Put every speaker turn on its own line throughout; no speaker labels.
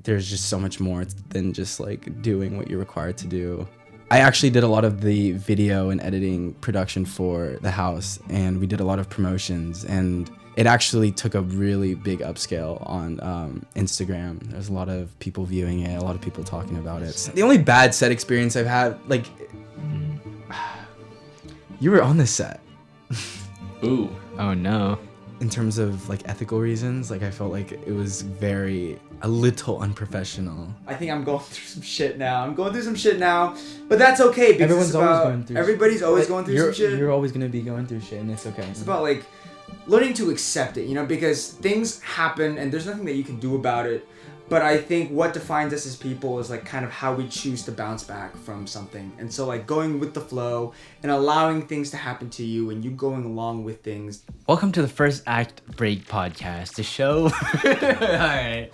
there's just so much more than just like doing what you're required to do. I actually did a lot of the video and editing production for the house, and we did a lot of promotions, and it actually took a really big upscale on Instagram. There's a lot of people viewing it, a lot of people talking about it. The only bad set experience I've had, like, you were on this set.
Ooh. Oh no.
In terms of like ethical reasons, like I felt like it was a little unprofessional. I think I'm going through some shit now. But that's okay because everybody's always going through some shit.
You're always gonna be going through shit, and it's okay.
It's about like learning to accept it, you know, because things happen and there's nothing that you can do about it. But I think what defines us as people is like kind of how we choose to bounce back from something. And so like going with the flow and allowing things to happen to you and you going along with things.
Welcome to the First Act Break podcast, the show alright,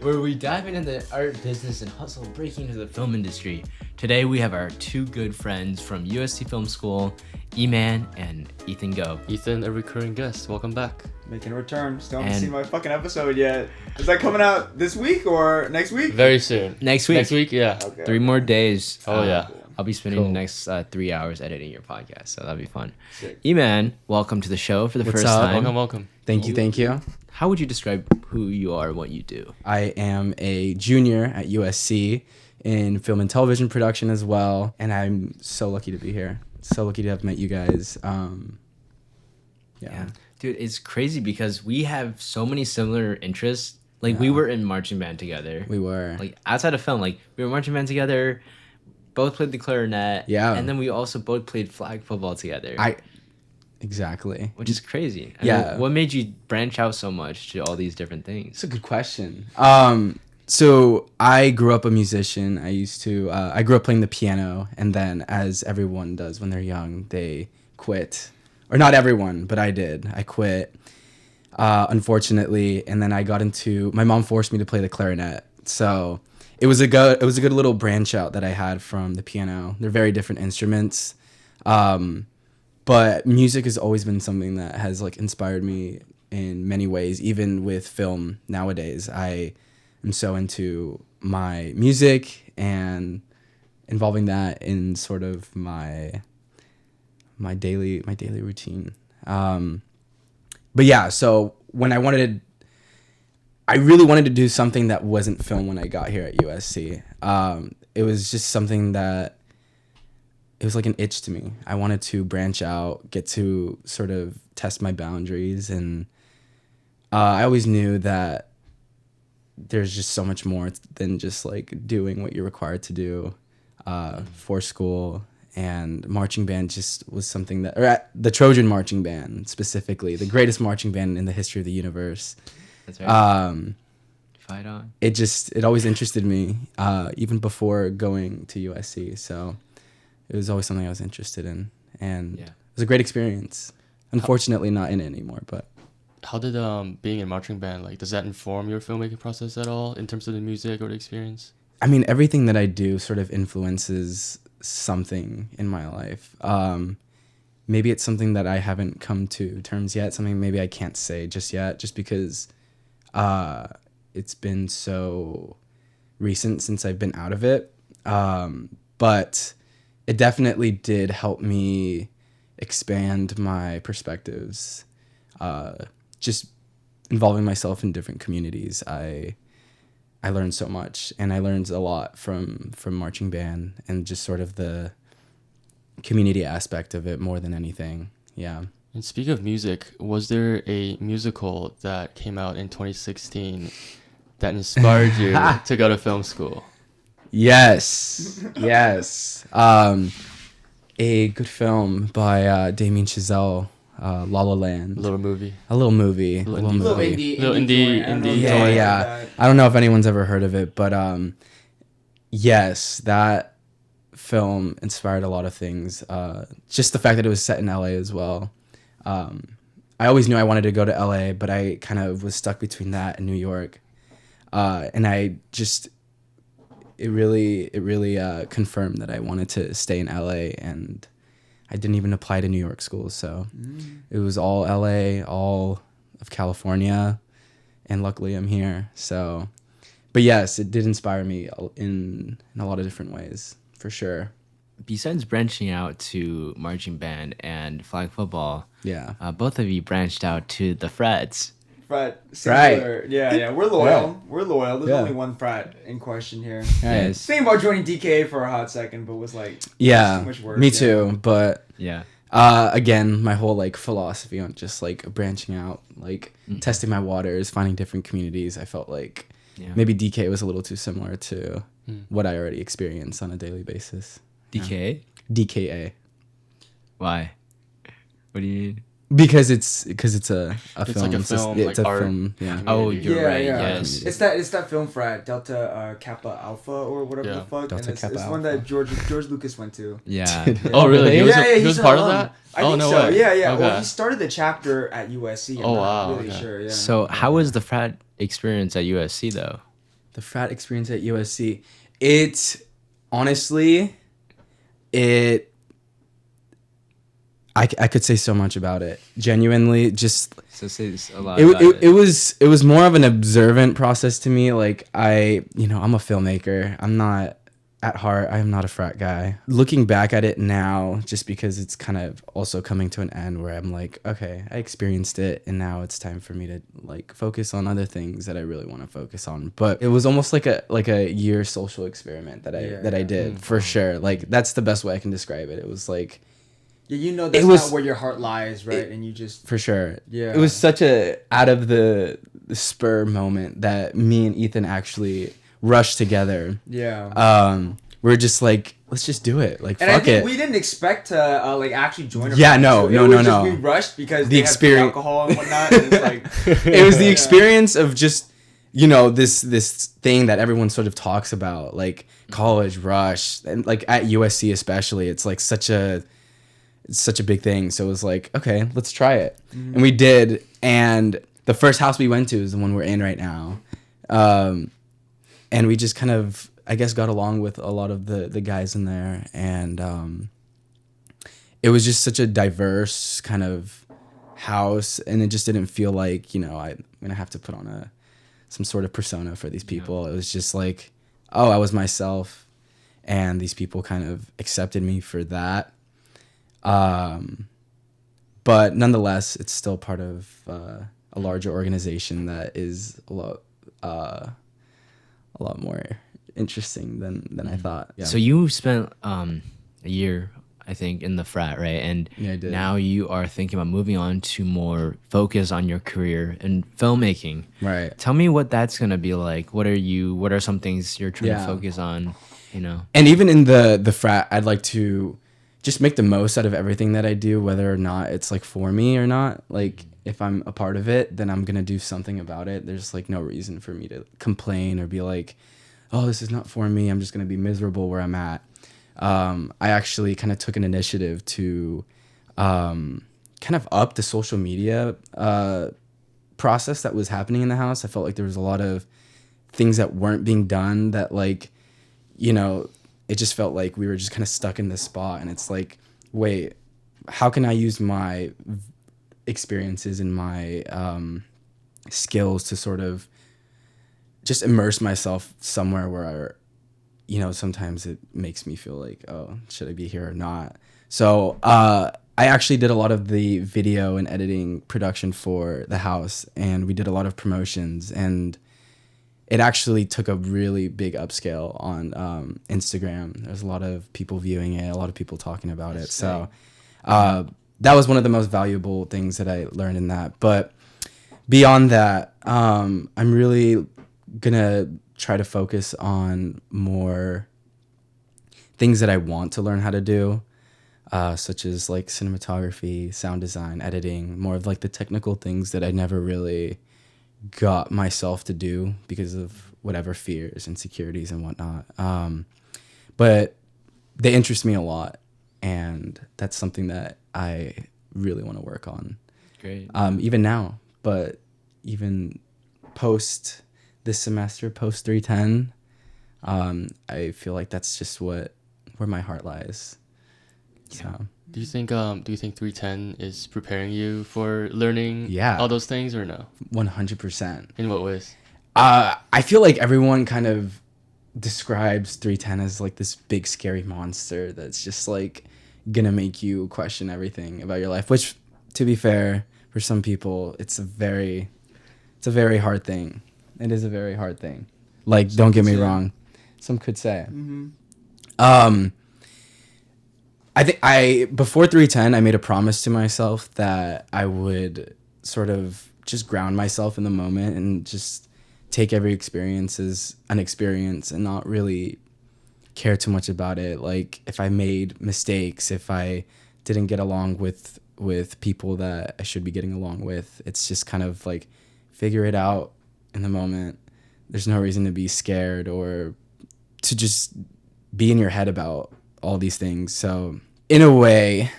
where we dive into the art, business, and hustle breaking into the film industry. Today we have our two good friends from USC Film School, Eman and Ethan Go.
Ethan, a recurring guest. Welcome back.
Making a return. Still haven't seen my fucking episode yet. Is that coming out this week or next week?
Very soon.
Next week.
Next week, yeah.
Okay.
3 more days.
Oh, yeah.
I'll be spending the next 3 hours editing your podcast, so that'll be fun.
Sick.
Eman, welcome to the show for the
What's
first
up?
time.
Welcome.
Thank you.
How would you describe who you are and what you do?
I am a junior at USC in film and television production as well, and I'm so lucky to be here. So lucky to have met you guys. Yeah.
Dude, it's crazy because we have so many similar interests. Like, we were in marching band together.
We were.
Like, outside of film, like, we were marching band together, both played the clarinet.
Yeah.
And then we also both played flag football together.
Exactly.
Which is crazy. I
Yeah.
mean, what made you branch out so much to all these different things?
It's a good question. So I grew up a musician. I grew up playing the piano, and then as everyone does when they're young, they quit. Or not everyone, but I did. I quit, unfortunately, and then my mom forced me to play the clarinet. So it was a good little branch out that I had from the piano. They're very different instruments, but music has always been something that has like inspired me in many ways. Even with film nowadays, I am so into my music and involving that in sort of my daily routine. But yeah, so when I really wanted to do something that wasn't film when I got here at USC. It was just something that, it was like an itch to me. I wanted to branch out, get to sort of test my boundaries. And I always knew that there's just so much more than just like doing what you're required to do for school. And marching band just was something that, the Trojan marching band specifically, the greatest marching band in the history of the universe.
That's right. Fight on.
It always interested me, even before going to USC. So it was always something I was interested in, and it was a great experience. Unfortunately, not in it anymore, but.
How did being in marching band, like, does that inform your filmmaking process at all in terms of the music or the experience?
I mean, everything that I do sort of influences something in my life. Maybe it's something that I haven't come to terms yet, something maybe I can't say just yet, just because it's been so recent since I've been out of it. But it definitely did help me expand my perspectives. Just involving myself in different communities, I learned so much, and I learned a lot from marching band and just sort of the community aspect of it more than anything. Yeah.
And speaking of music, was there a musical that came out in 2016 that inspired you to go to film school?
Yes. A good film by Damien Chazelle, La La Land.
A little movie.
Little indie. Yeah. I don't know if anyone's ever heard of it, but yes, that film inspired a lot of things. Just the fact that it was set in LA as well. I always knew I wanted to go to LA, but I kind of was stuck between that and New York. And it really confirmed that I wanted to stay in LA, and I didn't even apply to New York schools. So it was all LA, all of California, and luckily I'm here. So but yes, it did inspire me in a lot of different ways, for sure.
Besides branching out to marching band and flag football,
Yeah.
both of you branched out to the frats.
Frat. Singular. Yeah. We're loyal.
Yeah.
We're loyal. There's
Yeah.
only one frat in question here.
Yes.
Thinking about joining DKA for a hot second, but was like,
Yeah.
too much work.
Me
yeah.
too. But
Yeah.
again, my whole like philosophy on just like branching out, like testing my waters, finding different communities. I felt like maybe DK was a little too similar to what I already experience on a daily basis.
DK?
DKA.
Why? What do you mean?
Because it's a
It's
film.
like a film,
It's
like
a
art.
film. Yeah.
Oh, you're
Yeah,
right.
yeah.
Yes.
It's that film frat, Delta Kappa Alpha or whatever
Yeah.
the fuck.
Delta
and it's
Kappa
one
Alpha.
that George Lucas went to.
Yeah.
Oh, really? He was,
Yeah,
he was
he's
part
an
of
alum.
that?
I
Oh,
think
no
so.
way.
Yeah. Well,
Okay.
he started the chapter at USC. I'm
Oh,
not
wow,
really
okay.
sure. Yeah.
So, how was the frat experience at USC though?
The frat experience at USC. It honestly, I could say so much about it. Genuinely, just
So say a lot.
it was more of an observant process to me. Like I'm a filmmaker. I'm not at heart. I am not a frat guy. Looking back at it now, just because it's kind of also coming to an end where I'm like, okay, I experienced it, and now it's time for me to like focus on other things that I really want to focus on. But it was almost like a year social experiment that I did for sure. Like that's the best way I can describe it. It was like.
Yeah, that's not where your heart lies, right? And you just
For sure.
Yeah.
It was such a out of the spur moment that me and Ethan actually rushed together.
yeah.
We're just like, let's just do it. Like,
And I
fuck
think
it.
we didn't expect to like actually join.
Yeah, no.
We rushed because
The
they had free
experience-
alcohol and whatnot. And it's like
It was the
Yeah.
experience of just, this thing that everyone sort of talks about, like college rush, and like at USC especially, it's like such a big thing. So it was like, okay, let's try it. And we did. And the first house we went to is the one we're in right now. And we just kind of, I guess, got along with a lot of the guys in there. And it was just such a diverse kind of house. And it just didn't feel like, I'm going to have to put on some sort of persona for these people. It was just like, oh, I was myself. And these people kind of accepted me for that. But nonetheless, it's still part of a larger organization that is a lot more interesting than I thought. Yeah.
So you spent a year, I think, in the frat, right? And
Yeah, I did.
now you are thinking about moving on to more focus on your career in filmmaking.
Right.
Tell me what that's gonna be like. What are some things you're trying to
Yeah.
focus on?
And even in the frat, I'd like to just make the most out of everything that I do, whether or not it's like for me or not. Like if I'm a part of it, then I'm gonna do something about it. There's like no reason for me to complain or be like, oh, this is not for me. I'm just gonna be miserable where I'm at. I actually kind of took an initiative to kind of up the social media process that was happening in the house. I felt like there was a lot of things that weren't being done that like, it just felt like we were just kind of stuck in this spot. And it's like, wait, how can I use my experiences and my skills to sort of just immerse myself somewhere where, sometimes it makes me feel like, oh, should I be here or not? So I actually did a lot of the video and editing production for the house, and we did a lot of promotions, and it actually took a really big upscale on Instagram. There's a lot of people viewing it, a lot of people talking about it. So that was one of the most valuable things that I learned in that. But beyond that, I'm really going to try to focus on more things that I want to learn how to do, such as like cinematography, sound design, editing, more of like the technical things that I never really got myself to do because of whatever fears, insecurities, and whatnot. But they interest me a lot, and that's something that I really want to work on.
Great.
Even now, but even post this semester, post 310, I feel like that's just where my heart lies. So.
Do you think 310 is preparing you for learning
Yeah.
all those things or no?
100%.
In what ways?
I feel like everyone kind of describes 310 as like this big scary monster that's just like gonna make you question everything about your life, which, to be fair, for some people it's a very hard thing. It is a very hard thing. Like, don't get me wrong, some could say. I think before 310 I made a promise to myself that I would sort of just ground myself in the moment and just take every experience as an experience and not really care too much about it. Like, if I made mistakes, if I didn't get along with people that I should be getting along with, it's just kind of like figure it out in the moment. There's no reason to be scared or to just be in your head about all these things. So in a way,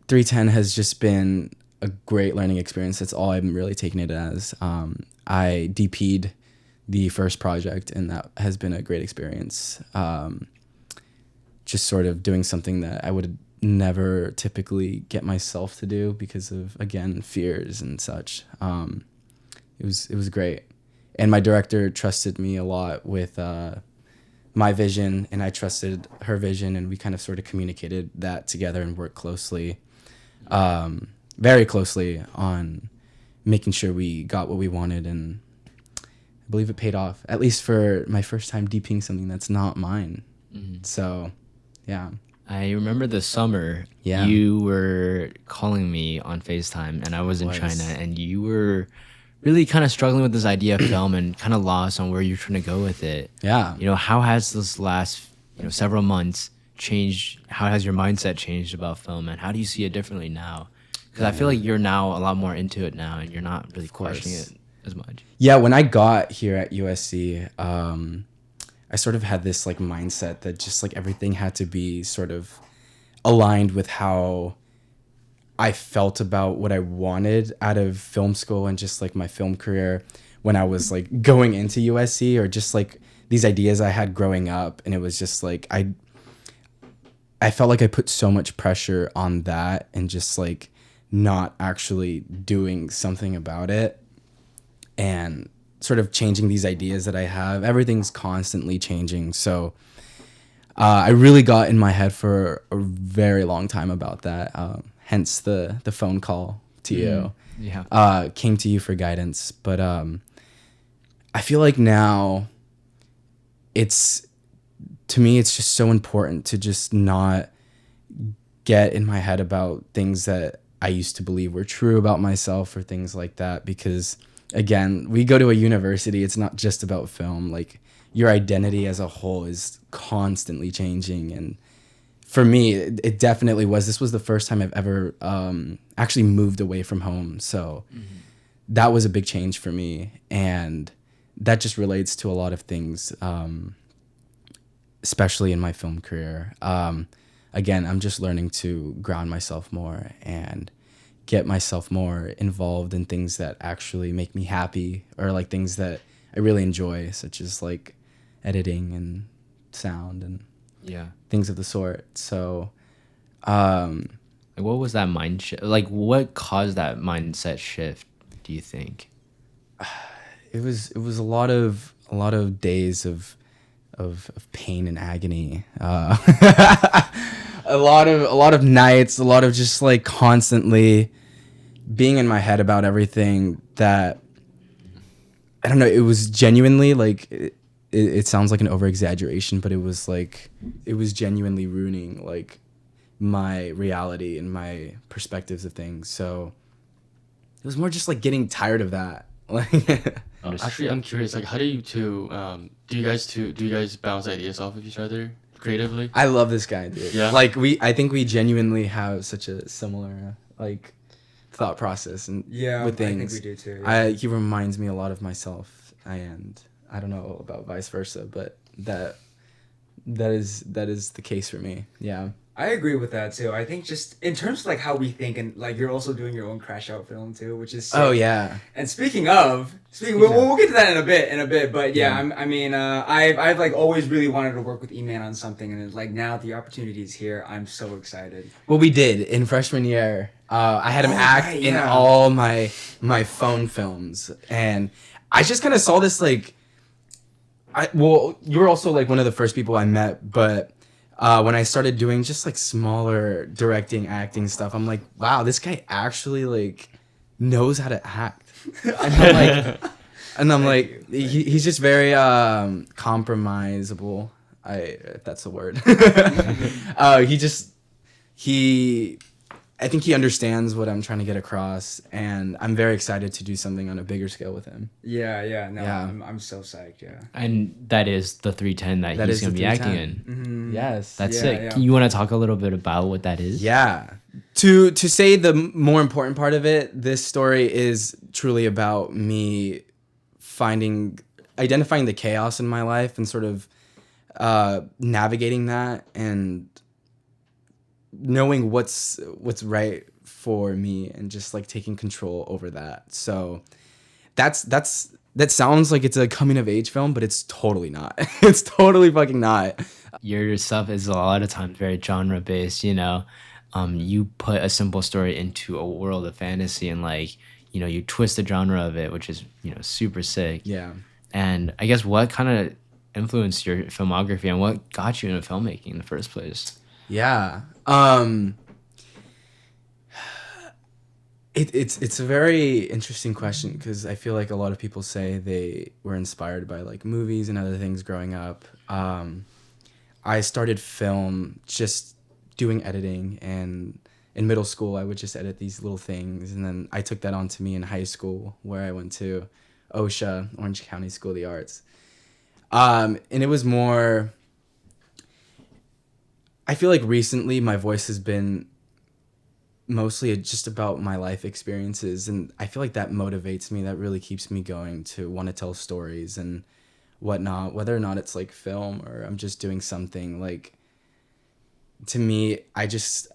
310 has just been a great learning experience. That's all I'm really taking it as. I DP'd the first project, and that has been a great experience. Just sort of doing something that I would never typically get myself to do because of, again, fears and such. It was great. And my director trusted me a lot with my vision, and I trusted her vision, and we kind of sort of communicated that together and worked closely, very closely, on making sure we got what we wanted, and I believe it paid off, at least for my first time DPing something that's not mine. So, yeah.
I remember the summer,
Yeah.
you were calling me on FaceTime, and I was in China, and you were really kind of struggling with this idea of film and kind of lost on where you're trying to go with it.
Yeah.
You know, how has this last, several months changed? How has your mindset changed about film, and how do you see it differently now? Because I feel like you're now a lot more into it now, and you're not really questioning it as much.
Yeah, when I got here at USC, I sort of had this like mindset that just like everything had to be sort of aligned with how I felt about what I wanted out of film school and just like my film career when I was like going into USC, or just like these ideas I had growing up. And it was just like I felt like I put so much pressure on that and just like not actually doing something about it and sort of changing these ideas that I have. Everything's constantly changing. So I really got in my head for a very long time about that. Hence the phone call to you.
Yeah.
Came to you for guidance. But I feel like now to me, it's just so important to just not get in my head about things that I used to believe were true about myself or things like that. Because again, we go to a university, it's not just about film. Like, your identity as a whole is constantly changing. And for me, it definitely was. This was the first time I've ever actually moved away from home. So that was a big change for me. And that just relates to a lot of things, especially in my film career. Again, I'm just learning to ground myself more and get myself more involved in things that actually make me happy, or like things that I really enjoy, such as like editing and sound and things of the sort. So
what was that mind shift? Like, what caused that mindset shift, do you think?
It was a lot of days of pain and agony. A lot of nights, a lot of just like constantly being in my head about everything that, I don't know, it was genuinely like, it sounds like an over exaggeration, but it was genuinely ruining like my reality and my perspectives of things. So it was more just like getting tired of that. Like,
actually, I'm curious. Like, how do you two? Do you guys bounce ideas off of each other creatively?
I love this guy, dude.
Yeah.
Like, I think we genuinely have such a similar like thought process and with things.
I think we do too. Yeah.
He reminds me a lot of myself, and I don't know about vice versa, but that is the case for me. Yeah.
I agree with that too. I think just in terms of like how we think, and like you're also doing your own crash out film too, which is sick.
Oh yeah.
And we'll get to that in a bit. But yeah, I've like always really wanted to work with Eman on something, and like now the opportunity is here. I'm so excited.
Well, we did in freshman year. I had him act in all my phone films, and I just kind of saw this like, you were also like one of the first people I met, but when I started doing just like smaller directing, acting stuff, I'm like, wow, this guy actually like knows how to act. And I'm like, he's just very compromisable. If that's a word. I think he understands what I'm trying to get across, and I'm very excited to do something on a bigger scale with him.
Yeah. No,
Yeah.
I'm so psyched. Yeah.
And that is the 310 that he's
is
going to
the
be acting
310.
in.
Mm-hmm.
Yes.
That's
Yeah,
sick.
yeah.
You want to talk a little bit about what that is?
Yeah. To say the more important part of it, this story is truly about me identifying the chaos in my life and sort of navigating that and knowing what's right for me and just like taking control over that. So that sounds like it's a coming of age film, but it's totally not. It's totally fucking not.
Your stuff is a lot of times very genre based, you know. You put a simple story into a world of fantasy and like, you know, you twist the genre of it, which is, you know, super sick.
Yeah.
And I guess what kind of influenced your filmography and what got you into filmmaking in the first place?
Yeah. It's a very interesting question because I feel like a lot of people say they were inspired by like movies and other things growing up. I started film just doing editing, and in middle school I would just edit these little things, and then I took that on to me in high school where I went to OSHA, Orange County School of the Arts. And it was more, I feel like recently my voice has been mostly just about my life experiences, and I feel like that motivates me. That really keeps me going to want to tell stories and whatnot, whether or not it's like film or I'm just doing something. Like, to me, I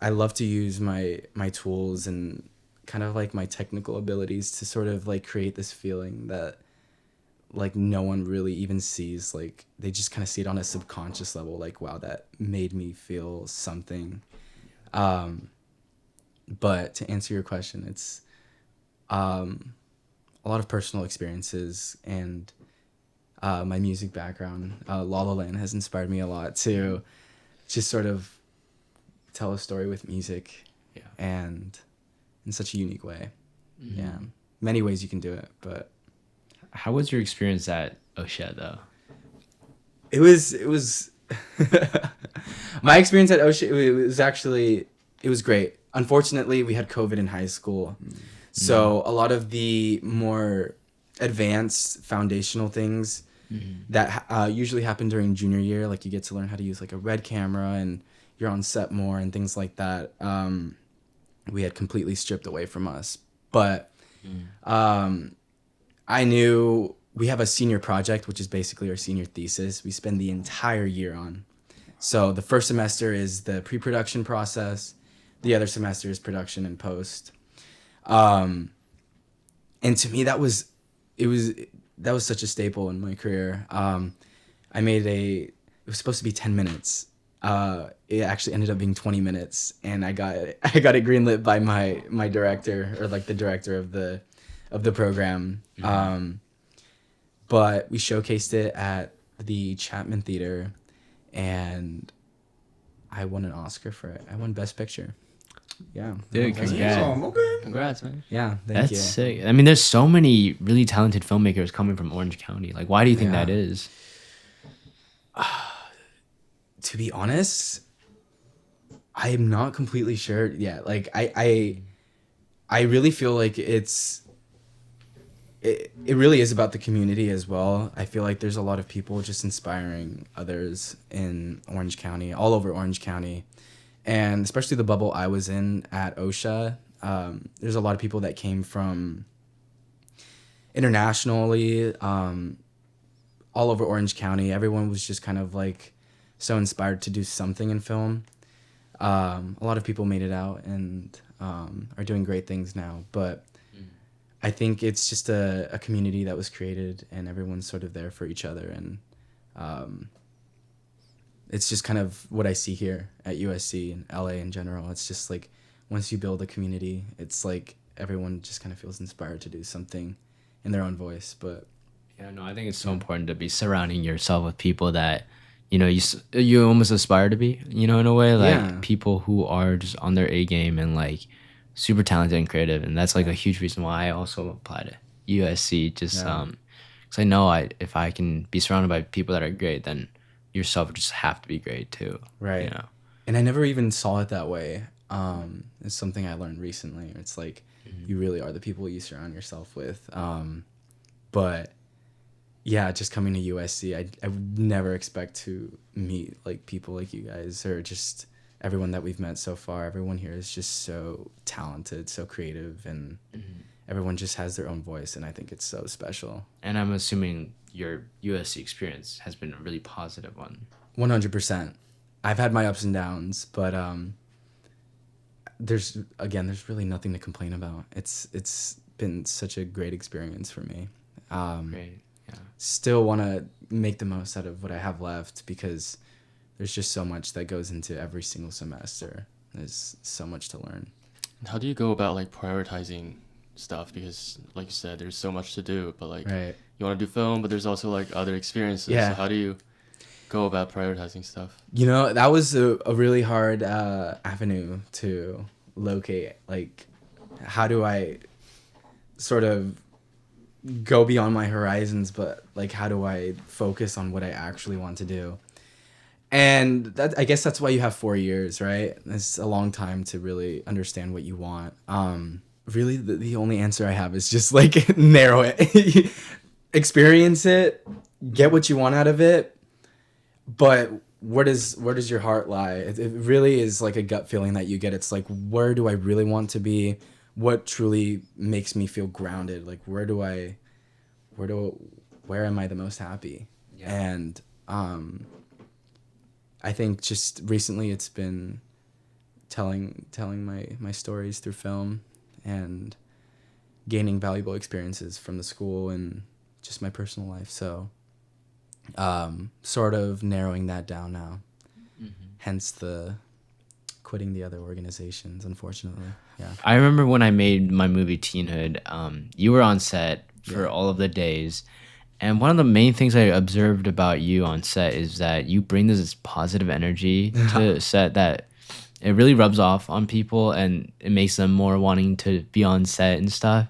love to use my tools and kind of like my technical abilities to sort of like create this feeling that like no one really even sees. Like, they just kind of see it on a subconscious level, like, wow, that made me feel something. But to answer your question, it's a lot of personal experiences and my music background. La La Land has inspired me a lot to just sort of tell a story with music, and in such a unique way. Mm-hmm. Yeah, many ways you can do it, but
how was your experience at OSHA though?
It was my experience at OSHA. It was great. Unfortunately, we had COVID in high school, so a lot of the more advanced foundational things that usually happen during junior year, like you get to learn how to use like a red camera and you're on set more and things like that, we had completely stripped away from us. But I knew we have a senior project, which is basically our senior thesis. We spend the entire year on. So the first semester is the pre-production process. The other semester is production and post. And to me, that was such a staple in my career. It was supposed to be 10 minutes. It actually ended up being 20 minutes, and I got it greenlit by my director, or like the director of the program. But we showcased it at the Chapman Theater, and I won an Oscar for it. I won Best Picture. Yeah.
Dude, congrats.
Okay.
Congrats, man.
Yeah,
That's
you.
sick. I mean, there's so many really talented filmmakers coming from Orange County. Like, why do you think that is?
To be honest, I am not completely sure yet. Like, I really feel like it really is about the community as well. I feel like there's a lot of people just inspiring others in Orange County, all over Orange County. And especially the bubble I was in at OSHA, there's a lot of people that came from internationally, all over Orange County. Everyone was just kind of like so inspired to do something in film. A lot of people made it out and are doing great things now. But I think it's just a community that was created, and everyone's sort of there for each other. And it's just kind of what I see here at USC and LA in general. It's just like once you build a community, it's like everyone just kind of feels inspired to do something in their own voice. But
Yeah, no, I think it's so important to be surrounding yourself with people that, you know, you almost aspire to be, you know, in a way, like
Yeah.
people who are just on their A game and like super talented and creative, and that's like a huge reason why I also applied to USC. Just
Yeah.
because I know if I can be surrounded by people that are great, then yourself just have to be great too.
Right.
You know.
And I never even saw it that way. It's something I learned recently. It's like you really are the people you surround yourself with. But yeah, just coming to USC, I would never expect to meet like people like you guys, or just everyone that we've met so far. Everyone here is just so talented, so creative, and everyone just has their own voice, and I think it's so special.
And I'm assuming your USC experience has been a really positive one.
100%. I've had my ups and downs, but there's really nothing to complain about. It's been such a great experience for me.
Great. Yeah.
Still want to make the most out of what I have left, because there's just so much that goes into every single semester. There's so much to learn.
How do you go about like prioritizing stuff? Because like you said, there's so much to do, but like
Right.
you want to do film, but there's also like other experiences.
Yeah.
So how do you go about prioritizing stuff?
You know, that was a really hard avenue to locate. Like, how do I sort of go beyond my horizons, but like, how do I focus on what I actually want to do? And that, I guess that's why you have 4 years, right? It's a long time to really understand what you want. Really, the only answer I have is just like narrow it, experience it, get what you want out of it. But where does your heart lie? It really is like a gut feeling that you get. It's like, where do I really want to be? What truly makes me feel grounded? Like, where am I the most happy?
Yeah.
And I think just recently it's been telling my stories through film and gaining valuable experiences from the school and just my personal life. So sort of narrowing that down now. Hence the quitting the other organizations, unfortunately. Yeah.
I remember when I made my movie Teenhood, you were on set for all of the days. And one of the main things I observed about you on set is that you bring this positive energy to set that it really rubs off on people, and it makes them more wanting to be on set and stuff.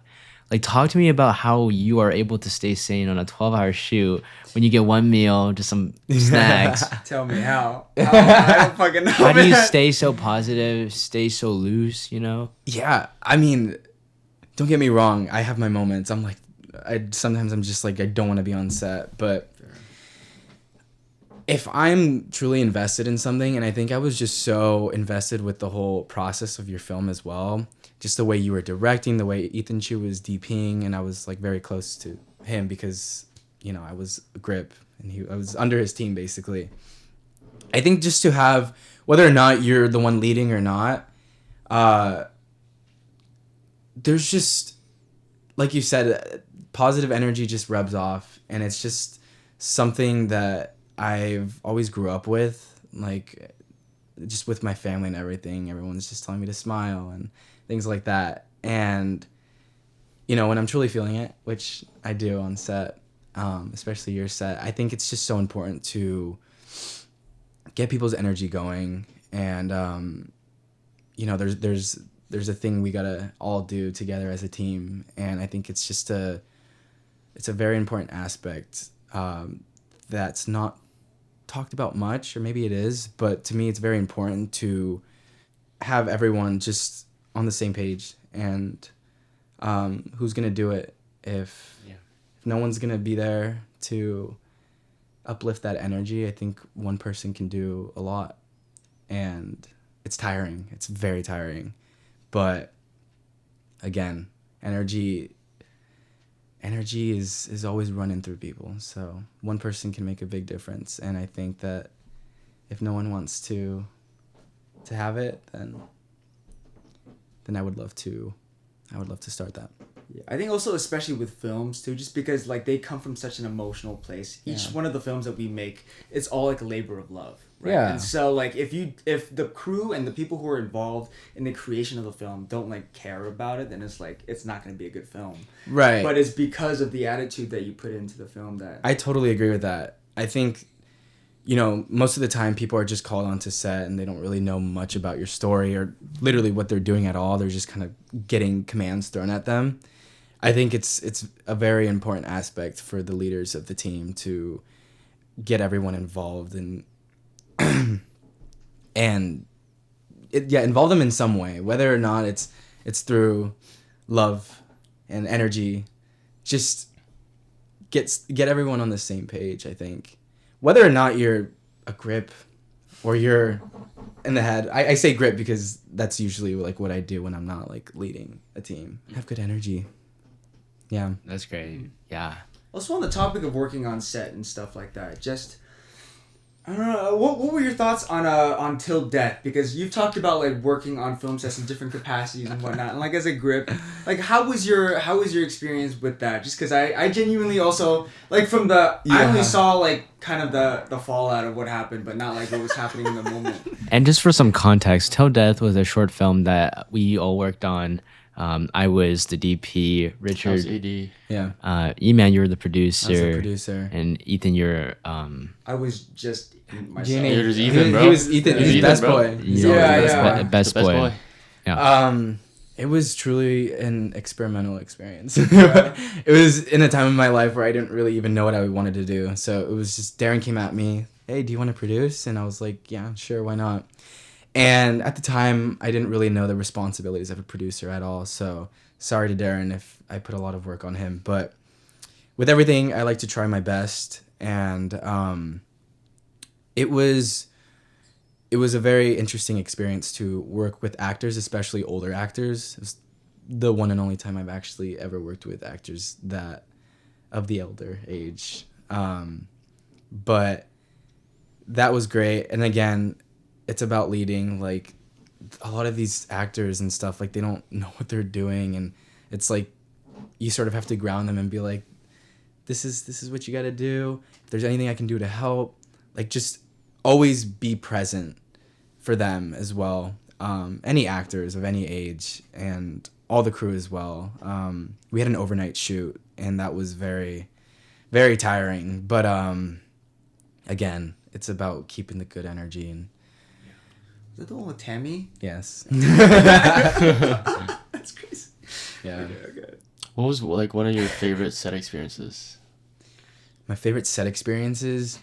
Like, talk to me about how you are able to stay sane on a 12-hour shoot when you get one meal, just some snacks.
Tell me how. I don't fucking know.
How do you
man.
stay so positive, stay so loose, you know?
Yeah, I mean, don't get me wrong. I have my moments. I'm like, sometimes I'm just like, I don't want to be on set. But if I'm truly invested in something, and I think I was just so invested with the whole process of your film as well, just the way you were directing, the way Ethan Chu was DPing, and I was like very close to him because, you know, I was a grip and I was under his team basically. I think just to have, whether or not you're the one leading or not, there's just, like you said, positive energy just rubs off, and it's just something that I've always grew up with, like just with my family and everything. Everyone's just telling me to smile and things like that. And, you know, when I'm truly feeling it, which I do on set, especially your set, I think it's just so important to get people's energy going. And, you know, there's a thing we gotta all do together as a team. And I think it's just it's a very important aspect that's not talked about much, or maybe it is, but to me it's very important to have everyone just on the same page. And who's gonna do it if no one's gonna be there to uplift that energy? I think one person can do a lot, and it's tiring. It's very tiring, but again, energy is always running through people. So one person can make a big difference, and I think that if no one wants to have it, then I would love to start that.
Yeah, I think also especially with films too, just because like they come from such an emotional place. Each one of the films that we make, it's all like a labor of love, right?
Yeah.
And so like if the crew and the people who are involved in the creation of the film don't like care about it, then it's like it's not going to be a good film.
Right.
But it's because of the attitude that you put into the film that
I totally agree with that. I think, you know, most of the time people are just called onto set and they don't really know much about your story or literally what they're doing at all. They're just kind of getting commands thrown at them. I think it's a very important aspect for the leaders of the team to get everyone involved and involve them in some way, whether or not it's through love and energy. Just get everyone on the same page, I think. Whether or not you're a grip or you're in the head. I say grip because that's usually like what I do when I'm not like leading a team. Have good energy. Yeah.
That's great. Yeah.
also on the topic of working on set and stuff like that, just I don't know, what were your thoughts on Till Death? Because you've talked about like working on film sets in different capacities and whatnot, and like as a grip, like how was your experience with that? Just because I genuinely also like from the I only saw like kind of the fallout of what happened, but not like what was happening in the moment.
And just for some context, Till Death was a short film that we all worked on. I was the DP, Richard.
I was AD.
Yeah.
Eman, you were the producer.
I was the producer.
And Ethan, you're
I was just myself.
Genie.
You're just Ethan, bro.
He was Ethan. He was
Ethan,
best
bro.
boy.
Yeah.
best
The
boy. Yeah.
It was truly an experimental experience. It was in a time in my life where I didn't really even know what I wanted to do. So it was just Darren came at me, hey, do you want to produce? And I was like, yeah, sure, why not? And at the time, I didn't really know the responsibilities of a producer at all. So sorry to Darren if I put a lot of work on him. But with everything, I like to try my best. And it was a very interesting experience to work with actors, especially older actors. It was the one and only time I've actually ever worked with actors that of the elder age. But that was great. And again, it's about leading. Like a lot of these actors and stuff, like they don't know what they're doing, and it's like you sort of have to ground them and be like, this is what you got to do. If there's anything I can do to help, like just always be present for them as well. Any actors of any age and all the crew as well. We had an overnight shoot and that was very, very tiring. But again, it's about keeping the good energy. And
Is that the one with Tammy?
yes.
That's crazy.
Yeah.
Okay.
What was like one of your favorite set experiences?
My favorite set experiences,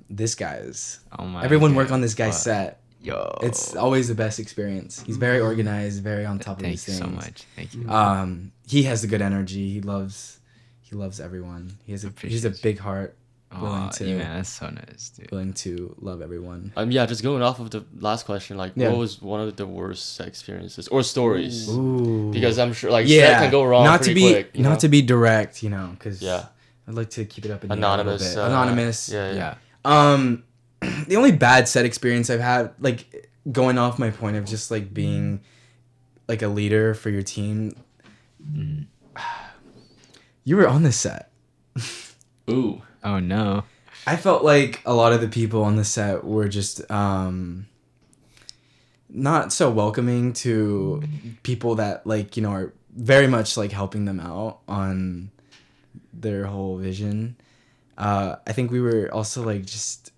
this guy's.
Oh my
Everyone
God.
work on this guy's set.
Yo.
It's always the best experience. He's very organized, very on top of
Thank
his
you
things.
so much. Thank you.
He has the good energy. He loves everyone. He's a big heart, willing to
man, that's so nice, dude.
willing to love everyone.
Yeah, just going off of the last question, like
Yeah.
what was one of the worst set experiences or stories?
Ooh.
Because I'm sure like set can go wrong
Not to
pretty
be
quick. You know?
to be direct, because
Yeah.
I'd like to keep it up in
Anonymous,
the air a little bit. Anonymous.
Yeah.
The only bad set experience I've had, like going off my point of just like being like a leader for your team. You were on the set.
Ooh.
Oh no.
I felt like a lot of the people on the set were just not so welcoming to people that like, are very much like helping them out on their whole vision. I think we were also like just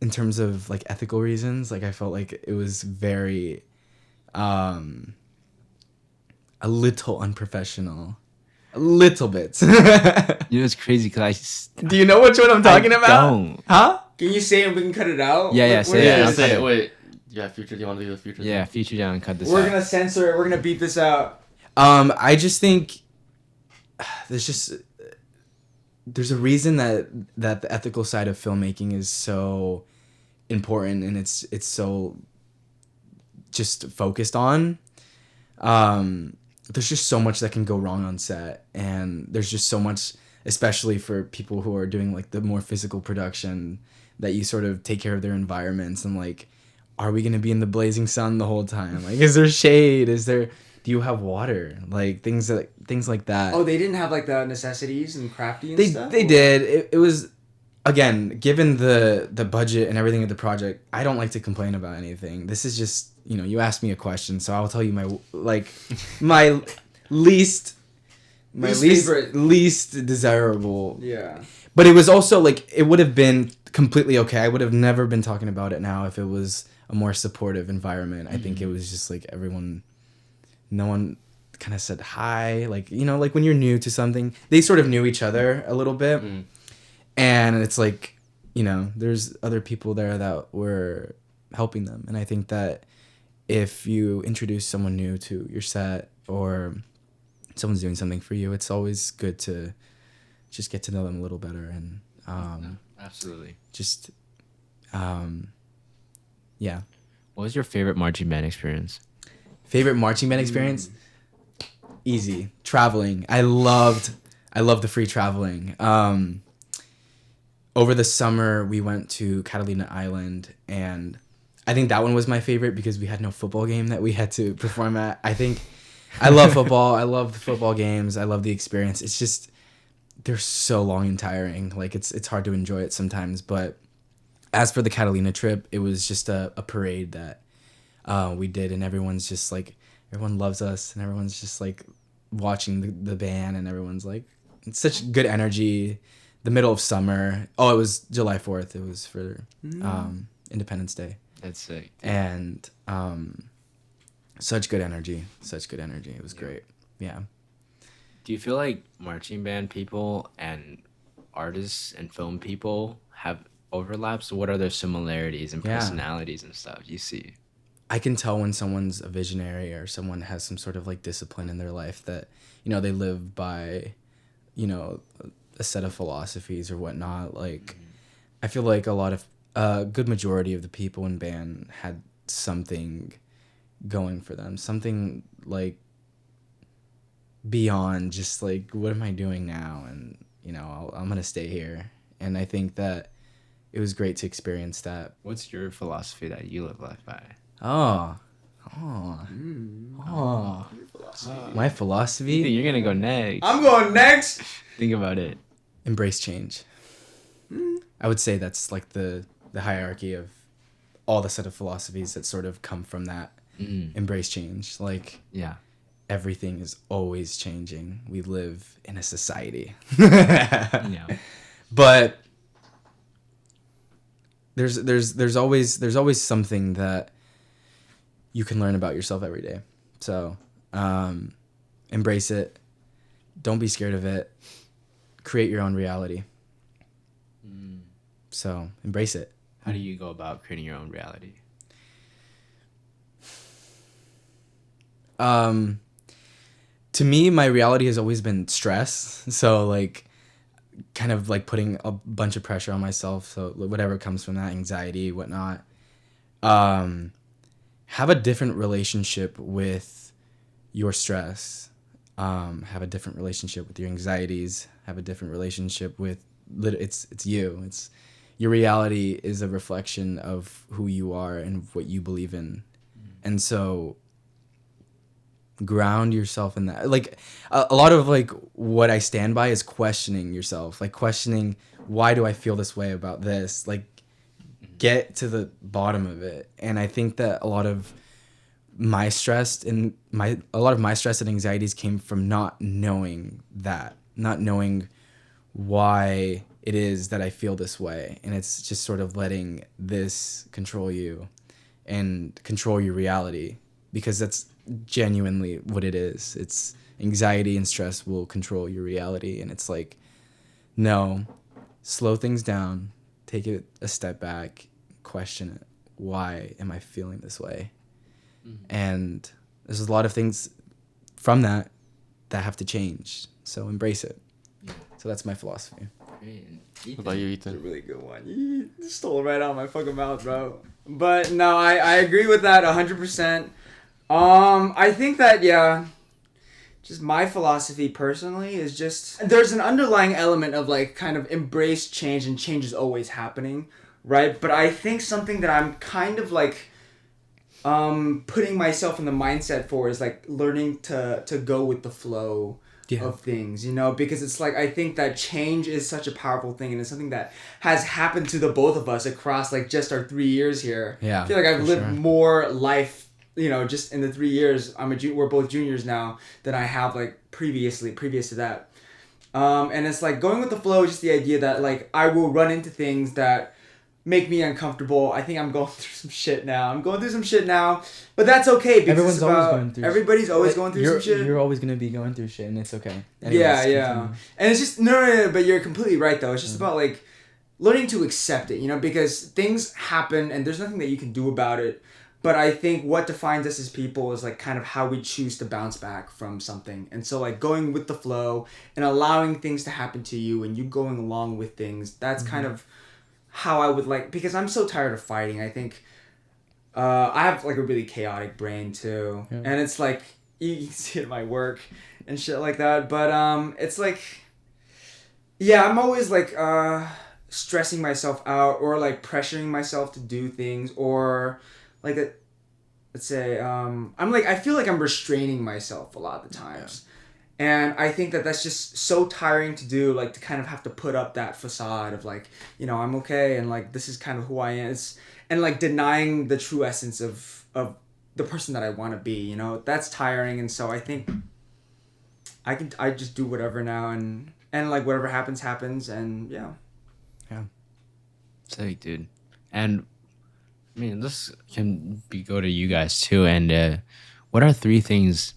in terms of like ethical reasons, like I felt like it was very a little unprofessional. A little bit.
It's crazy because
Do you know which one I'm talking about?
Don't.
Huh?
Can you say it and we can cut it out?
Yeah,
What-
say
what
it.
is
Yeah,
this?
say
cut
it.
it.
Wait. Yeah, future. Do you want to do the future?
Yeah, feature down, cut this
We're
out.
gonna censor it. We're gonna beat this out.
I just think there's a reason that the ethical side of filmmaking is so important and it's so just focused on. There's just so much that can go wrong on set, and there's just so much, especially for people who are doing like the more physical production, that you sort of take care of their environments and like, are we gonna be in the blazing sun the whole time? Like, is there shade? Is there do you have water? Like things like that.
Oh, they didn't have like the necessities and crafty and
They
stuff?
they
Or-
did. It was, again, given the budget and everything of the project, I don't like to complain about anything. This is just, you asked me a question, so I'll tell you my my least
favorite.
least desirable.
Yeah.
But it was also like, it would have been completely okay. I would have never been talking about it now if it was a more supportive environment. I think it was just like no one kind of said hi. Like, like when you're new to something, they sort of knew each other a little bit. And it's like, there's other people there that were helping them. And I think that if you introduce someone new to your set, or someone's doing something for you, it's always good to just get to know them a little better. And
Absolutely.
just yeah.
What was your favorite marching band experience?
Favorite marching band experience? Easy. Traveling. I loved the free traveling. Over the summer, we went to Catalina Island, and I think that one was my favorite because we had no football game that we had to perform at. I love football. I love the football games. I love the experience. It's just, they're so long and tiring. Like, it's hard to enjoy it sometimes. But as for the Catalina trip, it was just a parade that we did, and everyone's just like, everyone loves us, and everyone's just like watching the band, and everyone's like, it's such good energy. The middle of summer. Oh, it was July 4th. It was for Independence Day.
That's sick.
And such good energy. It was great. Yeah.
Do you feel like marching band people and artists and film people have overlaps? What are their similarities and personalities and stuff you see?
I can tell when someone's a visionary or someone has some sort of like discipline in their life that, they live by, a set of philosophies or whatnot. Like, I feel like a good majority of the people in band had something going for them, something like beyond just like, what am I doing now? And, I'm going to stay here. And I think that it was great to experience that.
What's your philosophy that you live life by?
My philosophy?
You think you're gonna go next?
I'm going next.
Think about it.
Embrace change. I would say that's like the hierarchy of all the set of philosophies that sort of come from that. Embrace change. Like,
Yeah.
everything is always changing. We live in a society.
Yeah.
But there's always something that you can learn about yourself every day. So embrace it. Don't be scared of it. Create your own reality. So embrace it.
How do you go about creating your own reality?
To me, my reality has always been stress. So like, kind of like putting a bunch of pressure on myself. So whatever comes from that, anxiety, whatnot. Have a different relationship with your stress. Have a different relationship with your anxieties. Have a different relationship with it's you. It's your reality is a reflection of who you are and what you believe in. And so ground yourself in that. Like a lot of like what I stand by is questioning yourself, like questioning, why do I feel this way about this? Like, get to the bottom of it. And I think that a lot of my stress and anxieties came from not knowing why it is that I feel this way. And it's just sort of letting this control you and control your reality, because that's genuinely what it is. It's anxiety and stress will control your reality. And it's like, no, slow things down, take it a step back, question it. Why am I feeling this way? And there's a lot of things from that have to change. So embrace it. So that's my philosophy.
What about you,
That's a
Ethan?
really good one. You stole it right out of my fucking mouth, bro. But no, I agree with that 100%. I think that, yeah, just my philosophy personally is just, there's an underlying element of like kind of embrace change, and change is always happening, right? But I think something that I'm kind of like putting myself in the mindset for is like learning to go with the flow of things, you know, because it's like I think that change is such a powerful thing, and it's something that has happened to the both of us across like just our 3 years here.
Yeah,
I feel like I've lived
sure.
more life, you know, just in the 3 years. We're both juniors now than I have like previous to that. And it's like going with the flow is just the idea that like I will run into things that make me uncomfortable. I think I'm going through some shit now. But that's okay because
Everyone's always going through.
Everybody's always going through some shit.
You're always gonna be going through shit, and it's okay.
Yeah. And it's just no. But you're completely right though. It's just about like learning to accept it, you know, because things happen and there's nothing that you can do about it. But I think what defines us as people is like kind of how we choose to bounce back from something. And so like going with the flow and allowing things to happen to you and you going along with things, that's kind of how I would like, because I'm so tired of fighting. I think I have like a really chaotic brain too. Yeah. And it's like, you can see it in my work and shit like that. But it's like, yeah, I'm always like stressing myself out or like pressuring myself to do things or like let's say I feel like I'm restraining myself a lot of the times. And I think that that's just so tiring to do, like to kind of have to put up that facade of like, you know, I'm okay and like this is kind of who I am. And like denying the true essence of the person that I want to be, you know, that's tiring. And so I think I just do whatever now and like whatever happens and yeah.
Sick, dude. And I mean, this can go to you guys too. And what are 3 things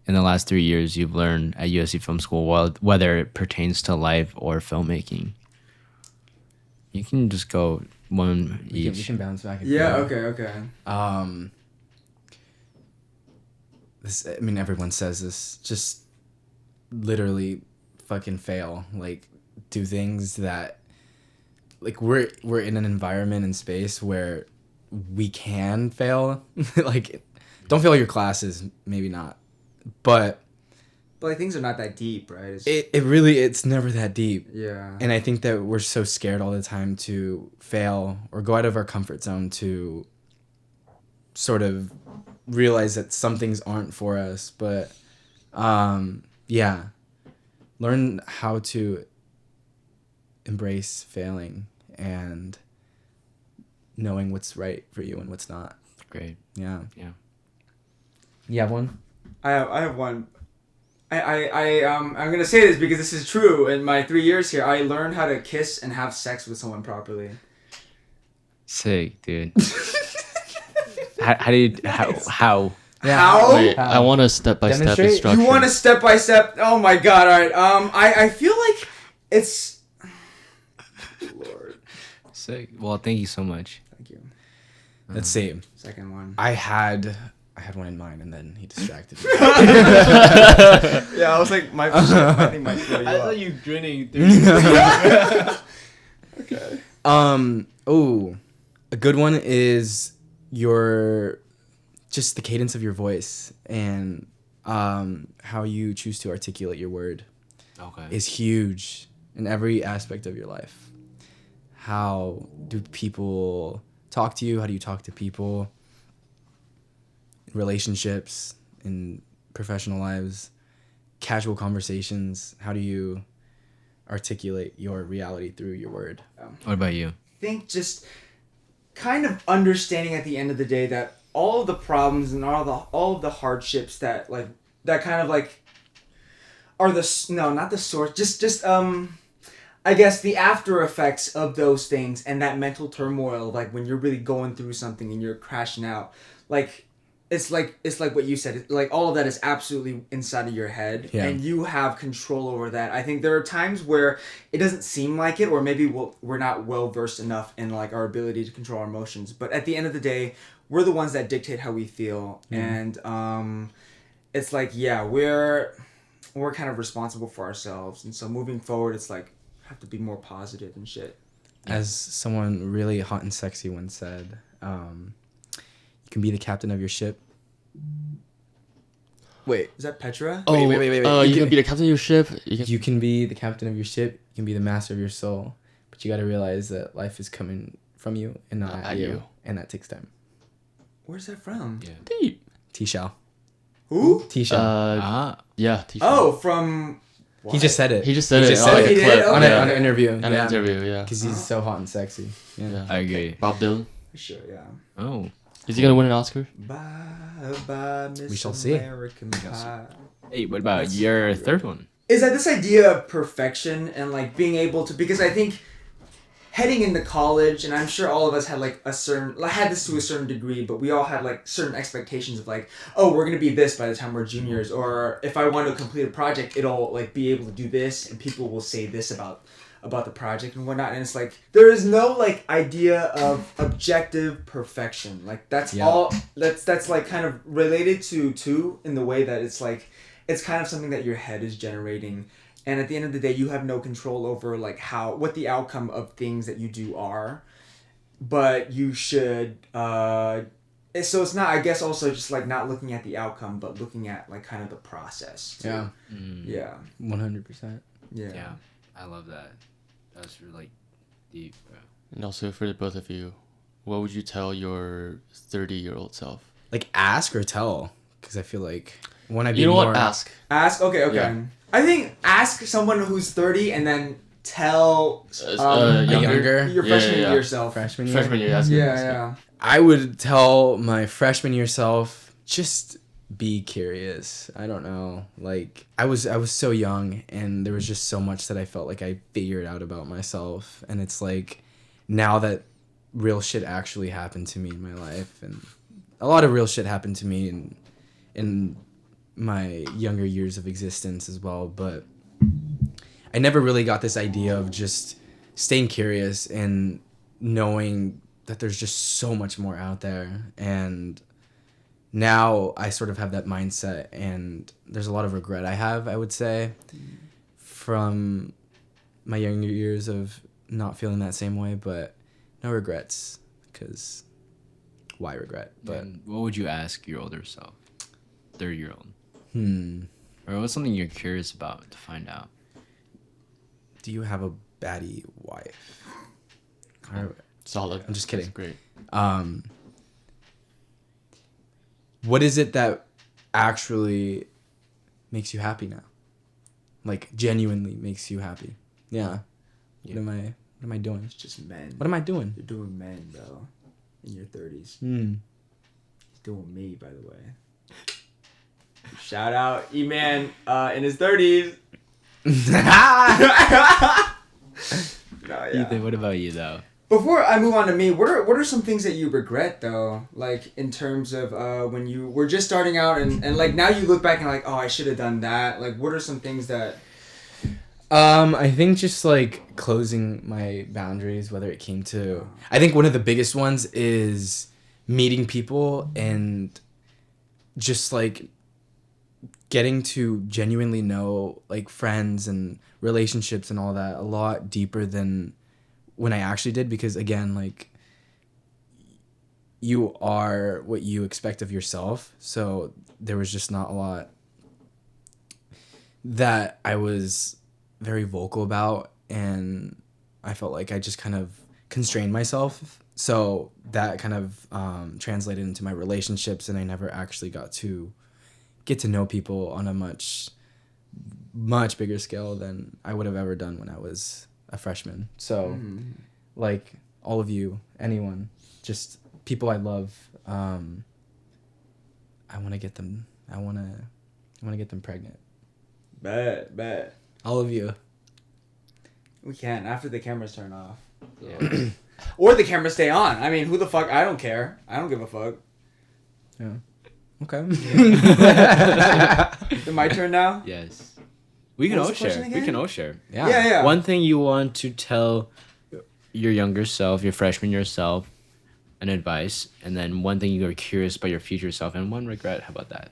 in the last 3 years you've learned at USC Film School, whether it pertains to life or filmmaking? You can just go one each.
We can bounce back.
Yeah. Okay.
Everyone says this. Just literally, fucking fail. Like, do things that, like, we're in an environment and space where we can fail. Like, don't fail your classes. Maybe not. But
like things are not that deep, right?
It's never that deep.
Yeah.
And I think that we're so scared all the time to fail or go out of our comfort zone to sort of realize that some things aren't for us. But yeah, learn how to embrace failing and knowing what's right for you and what's not.
Great.
Yeah.
You have one?
I have one. I'm gonna say this because this is true. In my 3 years here, I learned how to kiss and have sex with someone properly.
Sick, dude. How do you how?
Yeah.
How?
Wait, I want a step-by-step
Demonstrate?
instruction.
You want a step-by-step? Oh my god! All right. I feel like it's. Lord.
Sick. Well, thank you so much.
Thank you.
Let's see.
Second one.
I had one in mind and then he distracted me.
Yeah, I was like, I think might throw you
I saw
up.
you grinning.
Okay.
Oh, a good one is just the cadence of your voice and how you choose to articulate your word.
Okay.
Is huge in every aspect of your life. How do people talk to you? How do you talk to people? Relationships, in professional lives, casual conversations. How do you articulate your reality through your word?
What about you?
I think just kind of understanding at the end of the day that all of the problems and all of the hardships that kind of like are not the source, just I guess the after effects of those things and that mental turmoil, like when you're really going through something and you're crashing out, like it's like what you said, like all of that is absolutely inside of your head, and you have control over that. I think there are times where it doesn't seem like it, or maybe we're not well versed enough in like our ability to control our emotions, but at the end of the day, we're the ones that dictate how we feel. And it's like, yeah, we're kind of responsible for ourselves, and so moving forward, it's like have to be more positive and shit.
As someone really hot and sexy once said, you can be the captain of your ship. Wait,
Is that Petra?
Oh,
wait.
You can be the captain of your ship.
You can be the captain of your ship. You can be the master of your soul. But you got to realize that life is coming from you and not at you. And that takes time.
Where's that from?
Yeah.
Deep.
T-Shell.
Who?
T-Shell.
Yeah. T-shirt.
Oh, from.
He just said it.
He just said
He
it
just
on
said
like
it.
a
He
clip.
did?
on,
Okay.
an interview.
An interview, yeah.
Because he's so hot and sexy. Yeah.
I agree.
Bob Dylan.
Sure, yeah.
Oh.
Is he gonna win an Oscar?
Bye, Miss
We shall see.
American Pie.
Hey, what about
That's
your
pretty
third one?
Is that this idea of perfection and like being able to, because I think heading into college, and I'm sure all of us had like had this to a certain degree, but we all had like certain expectations of like, oh, we're gonna be this by the time we're juniors, or if I want to complete a project, it'll like be able to do this, and people will say this about the project and whatnot, and it's like there is no like idea of objective perfection. Like that's all that's like kind of related to in the way that it's like it's kind of something that your head is generating. And at the end of the day, you have no control over like what the outcome of things that you do are, but you should. So it's not, I guess, also just like not looking at the outcome, but looking at like kind of the process. Too.
Yeah.
Yeah.
100%.
Yeah.
Yeah, I love that. That's really deep, bro.
And also for the both of you, what would you tell your 30-year-old self?
Like ask or tell, because I feel like when I be
You know
more
what? Ask.
Ask. Okay.
Yeah.
I think ask someone who's 30 and then tell
younger.
your freshman
yeah.
year self.
freshman year.
Freshman year. That's good.
Yeah.
That's good.
Yeah.
I would tell my freshman year self, just be curious. I don't know. Like I was so young, and there was just so much that I felt like I figured out about myself. And it's like now that real shit actually happened to me in my life, and a lot of real shit happened to me in my younger years of existence as well. But I never really got this idea of just staying curious and knowing that there's just so much more out there. And now I sort of have that mindset, and there's a lot of regret I would say, from my younger years of not feeling that same way, but no regrets, because why regret? But
And what would you ask your older self, 30-year-old? Or what's something you're curious about to find out?
do you have a baddie wife?
Solid.
I'm just kidding.
That's great.
What is it that actually makes you happy now? Like genuinely makes you happy? Yeah. What am I doing?
It's just men.
What am I doing?
You're doing men, bro. In your 30s.
Hmm.
He's doing me, by the way. Shout out E-Man in his 30s. No, yeah.
Ethan, what about you though?
Before I move on to me, what are some things that you regret though? Like in terms of when you were just starting out and like now you look back and like, oh, I should have done that. Like what are some things that
I think just like closing my boundaries, whether it came to, I think one of the biggest ones is meeting people and just like getting to genuinely know like friends and relationships and all that a lot deeper than when I actually did, because again, like you are what you expect of yourself. So there was just not a lot that I was very vocal about, and I felt like I just kind of constrained myself. So that kind of translated into my relationships, and I never actually got to get to know people on a much bigger scale than I would have ever done when I was a freshman. So like all of you, anyone, just people I love, I want to get them pregnant.
Bet.
All of you.
We can after the cameras turn off.
Yeah.
Or the cameras stay on. I mean, who the fuck? I don't care. I don't give a fuck.
Yeah. Okay.
Is it my turn now?
Yes. We can
What was
all
the question
share.
again?
We can all share.
Yeah.
One thing you want to tell your younger self, your freshman yourself, an advice, and then one thing you are curious about your future self, and one regret. How about that?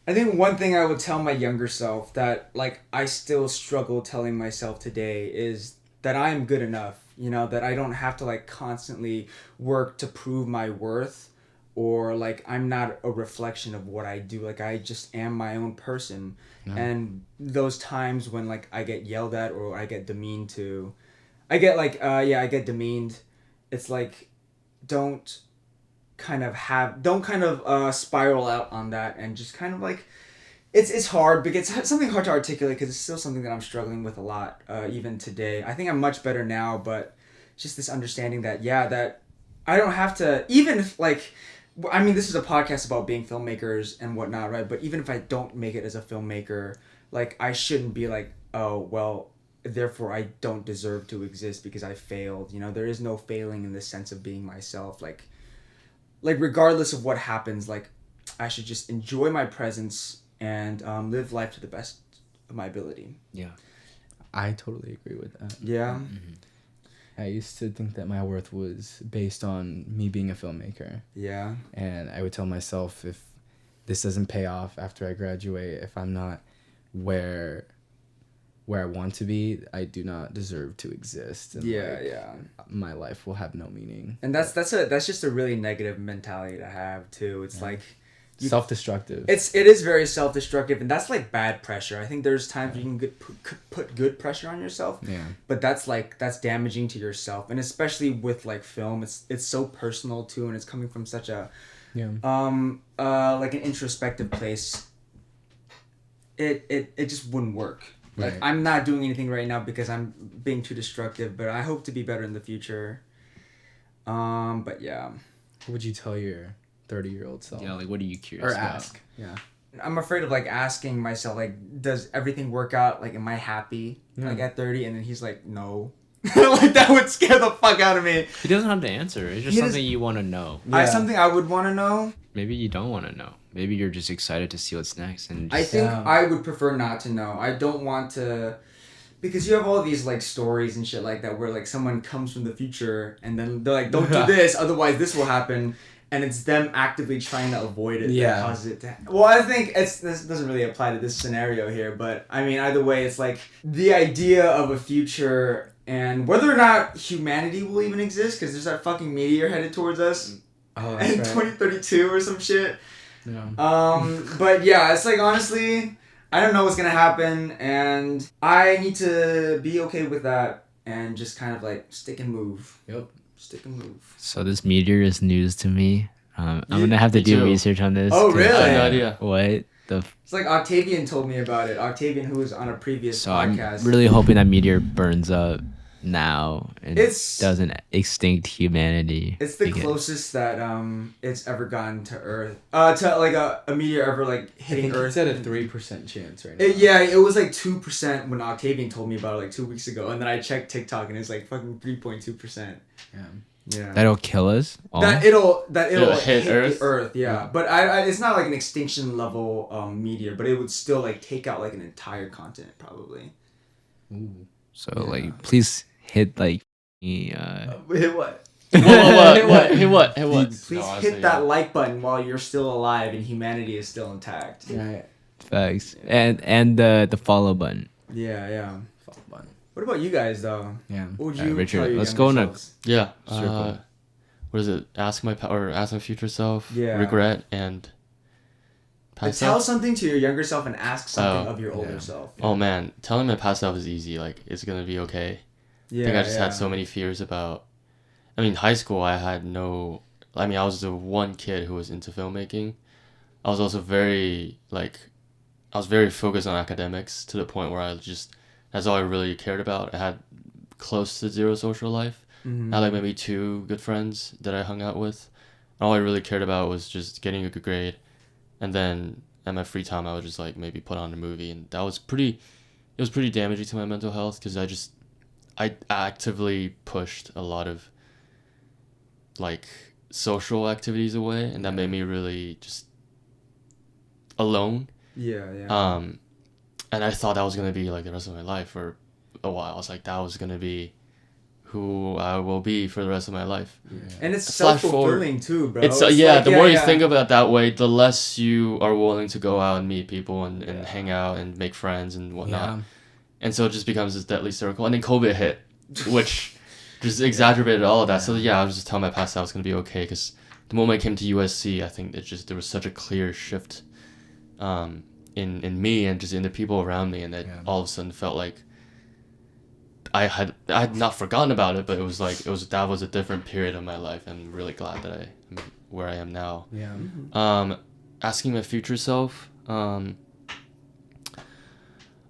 I think one thing I would tell my younger self that like I still struggle telling myself today is that I am good enough. You know, that I don't have to like constantly work to prove my worth, or like I'm not a reflection of what I do. Like I just am my own person. And those times when like I get yelled at or I get demeaned to, I get demeaned. It's like, don't kind of spiral out on that, and just kind of like it's hard because it's something hard to articulate because it's still something that I'm struggling with a lot even today. I think I'm much better now, but just this understanding that that I don't have to, even if like, I mean, this is a podcast about being filmmakers and whatnot, right? But even if I don't make it as a filmmaker, like I shouldn't be like, oh well, therefore I don't deserve to exist because I failed. You know, there is no failing in the sense of being myself. Like regardless of what happens, like I should just enjoy my presence and live life to the best of my ability.
Yeah.
I totally agree with that.
Yeah.
Mm-hmm.
I used to think that my worth was based on me being a filmmaker.
Yeah.
And I would tell myself, if this doesn't pay off after I graduate, if I'm not where I want to be, I do not deserve to exist. And my life will have no meaning.
And that's just a really negative mentality to have too. It's like
self-destructive.
It is very self-destructive, and that's like bad pressure. I think there's times you can put good pressure on yourself.
Yeah.
But that's damaging to yourself, and especially with like film, it's so personal too, and it's coming from such a like an introspective place. It just wouldn't work. Like
Right.
I'm not doing anything right now because I'm being too destructive, but I hope to be better in the future. But yeah.
What would you tell your 30-year-old self?
Yeah, like what are you curious
Or
about?
ask. Yeah.
I'm afraid of like asking myself like, does everything work out? Like, am I happy like at 30? And then he's like, no. Like that would scare the fuck out of me.
He doesn't have to answer. It's just
He
something you want to know.
Yeah.
Something I would want to know.
Maybe you don't want to know. Maybe you're just excited to see what's next. And just,
I think I would prefer not to know. I don't want to, because you have all these like stories and shit like that where like someone comes from the future and then they're like, don't do this, otherwise this will happen. And it's them actively trying to avoid it that causes it to. Well, I think this doesn't really apply to this scenario here, but I mean, either way, it's like the idea of a future and whether or not humanity will even exist, because there's that fucking meteor headed towards us
Oh,
in
that's right.
2032 or some shit.
Yeah.
But yeah, it's like honestly, I don't know what's gonna happen, and I need to be okay with that and just kind of like stick and move.
Yep.
Stick and move.
So this meteor is news to me. I'm gonna have to
me
do
too.
research on this.
Oh,
'cause,
really?
I had no idea.
What the?
It's like Octavian told me about it. Octavian, who was on a previous
So I'm
podcast.
really hoping that meteor burns up now and
It's-
doesn't extinct humanity.
It's the
because-
closest that it's ever gotten to Earth. To like a meteor ever like
I
hitting
think
Earth.
it's at a 3% chance right now.
It was like 2% when Octavian told me about it like 2 weeks ago, and then I checked TikTok and it's like fucking 3.2%.
Yeah.
Yeah.
That'll kill us all.
It'll
hit
hit
Earth?
the Earth, yeah. But I it's not like an extinction level meteor, but it would still like take out like an entire continent probably.
Ooh.
So
Yeah.
like, please hit like
Hit what?
Hit what?
Please
No, honestly,
hit that like button while you're still alive and humanity is still intact.
Yeah.
facts and the follow button.
Yeah.
Fuck button.
What about you guys though?
Yeah.
What would
Alright,
you
Richard,
tell your
let's
younger
go in a-
selves?
Yeah.
Circle.
What is it? Ask my future self.
Yeah.
Regret and past
Tell
self.
something to your younger self and ask something
Oh,
of your older
yeah.
self.
Oh man, telling my past self is easy. Like it's gonna be okay.
Yeah.
I think I just had so many fears about. I mean, high school I had no. I mean, I was the one kid who was into filmmaking. I was also very I was very focused on academics to the point where that's all I really cared about. I had close to zero social life.
Mhm.
I had like maybe 2 good friends that I hung out with. All I really cared about was just getting a good grade, and then at my free time I would just like maybe put on a movie, and that was pretty. It was pretty damaging to my mental health because I actively pushed a lot of like social activities away, and that made me really just alone.
Yeah.
And I thought that was gonna be like the rest of my life for a while. I was like, that was gonna be who I will be for the rest of my life.
Yeah.
And it's
Flash
self-fulfilling too, bro.
It's
like,
the more you think about it that way, the less you are willing to go out and meet people and
Yeah.
hang out and make friends and whatnot.
Yeah.
And so it just becomes this deadly circle. And then COVID hit, which just exacerbated all of that. So yeah, I was just telling my past self I was gonna be okay, because the moment I came to USC, I think there was such a clear shift, in me and just in the people around me, and that
Yeah.
all of a sudden felt like I had not forgotten about it, but that was a different period of my life. I'm really glad that I'm where I am now.
Yeah.
Asking my future self,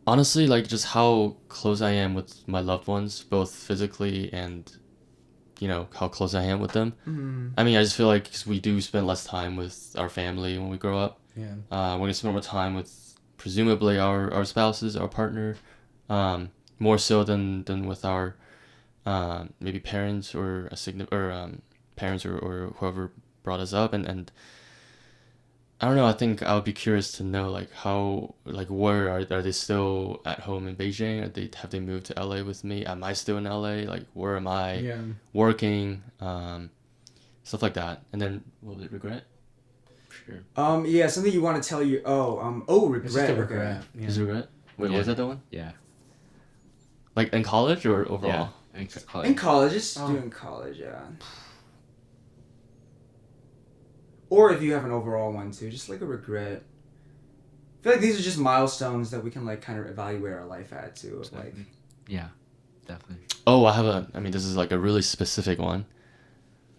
honestly, like just how close I am with my loved ones, both physically and, you know, how close I am with them. I mean, I just feel like 'cause we do spend less time with our family when we grow up.
Yeah.
We're gonna spend more time with presumably our spouses, our partner, more so than with our maybe parents or parents or whoever brought us up, and I don't know. I think I would be curious to know like how, like where are they still at home in Beijing? Have they moved to LA with me? Am I still in LA? Like where am I working? Stuff like that. And then will it regret? Sure.
Yeah, something you want to tell you. Regret.
It's just a regret. Yeah.
Is it regret? Wait,
Yeah.
was that the one?
Yeah.
Like in college or overall?
Yeah.
In college, just doing college, yeah. Or if you have an overall one too, just like a regret. I feel like these are just milestones that we can like kind of evaluate our life at too. Of, like,
Yeah, definitely.
Oh, I mean, this is like a really specific one,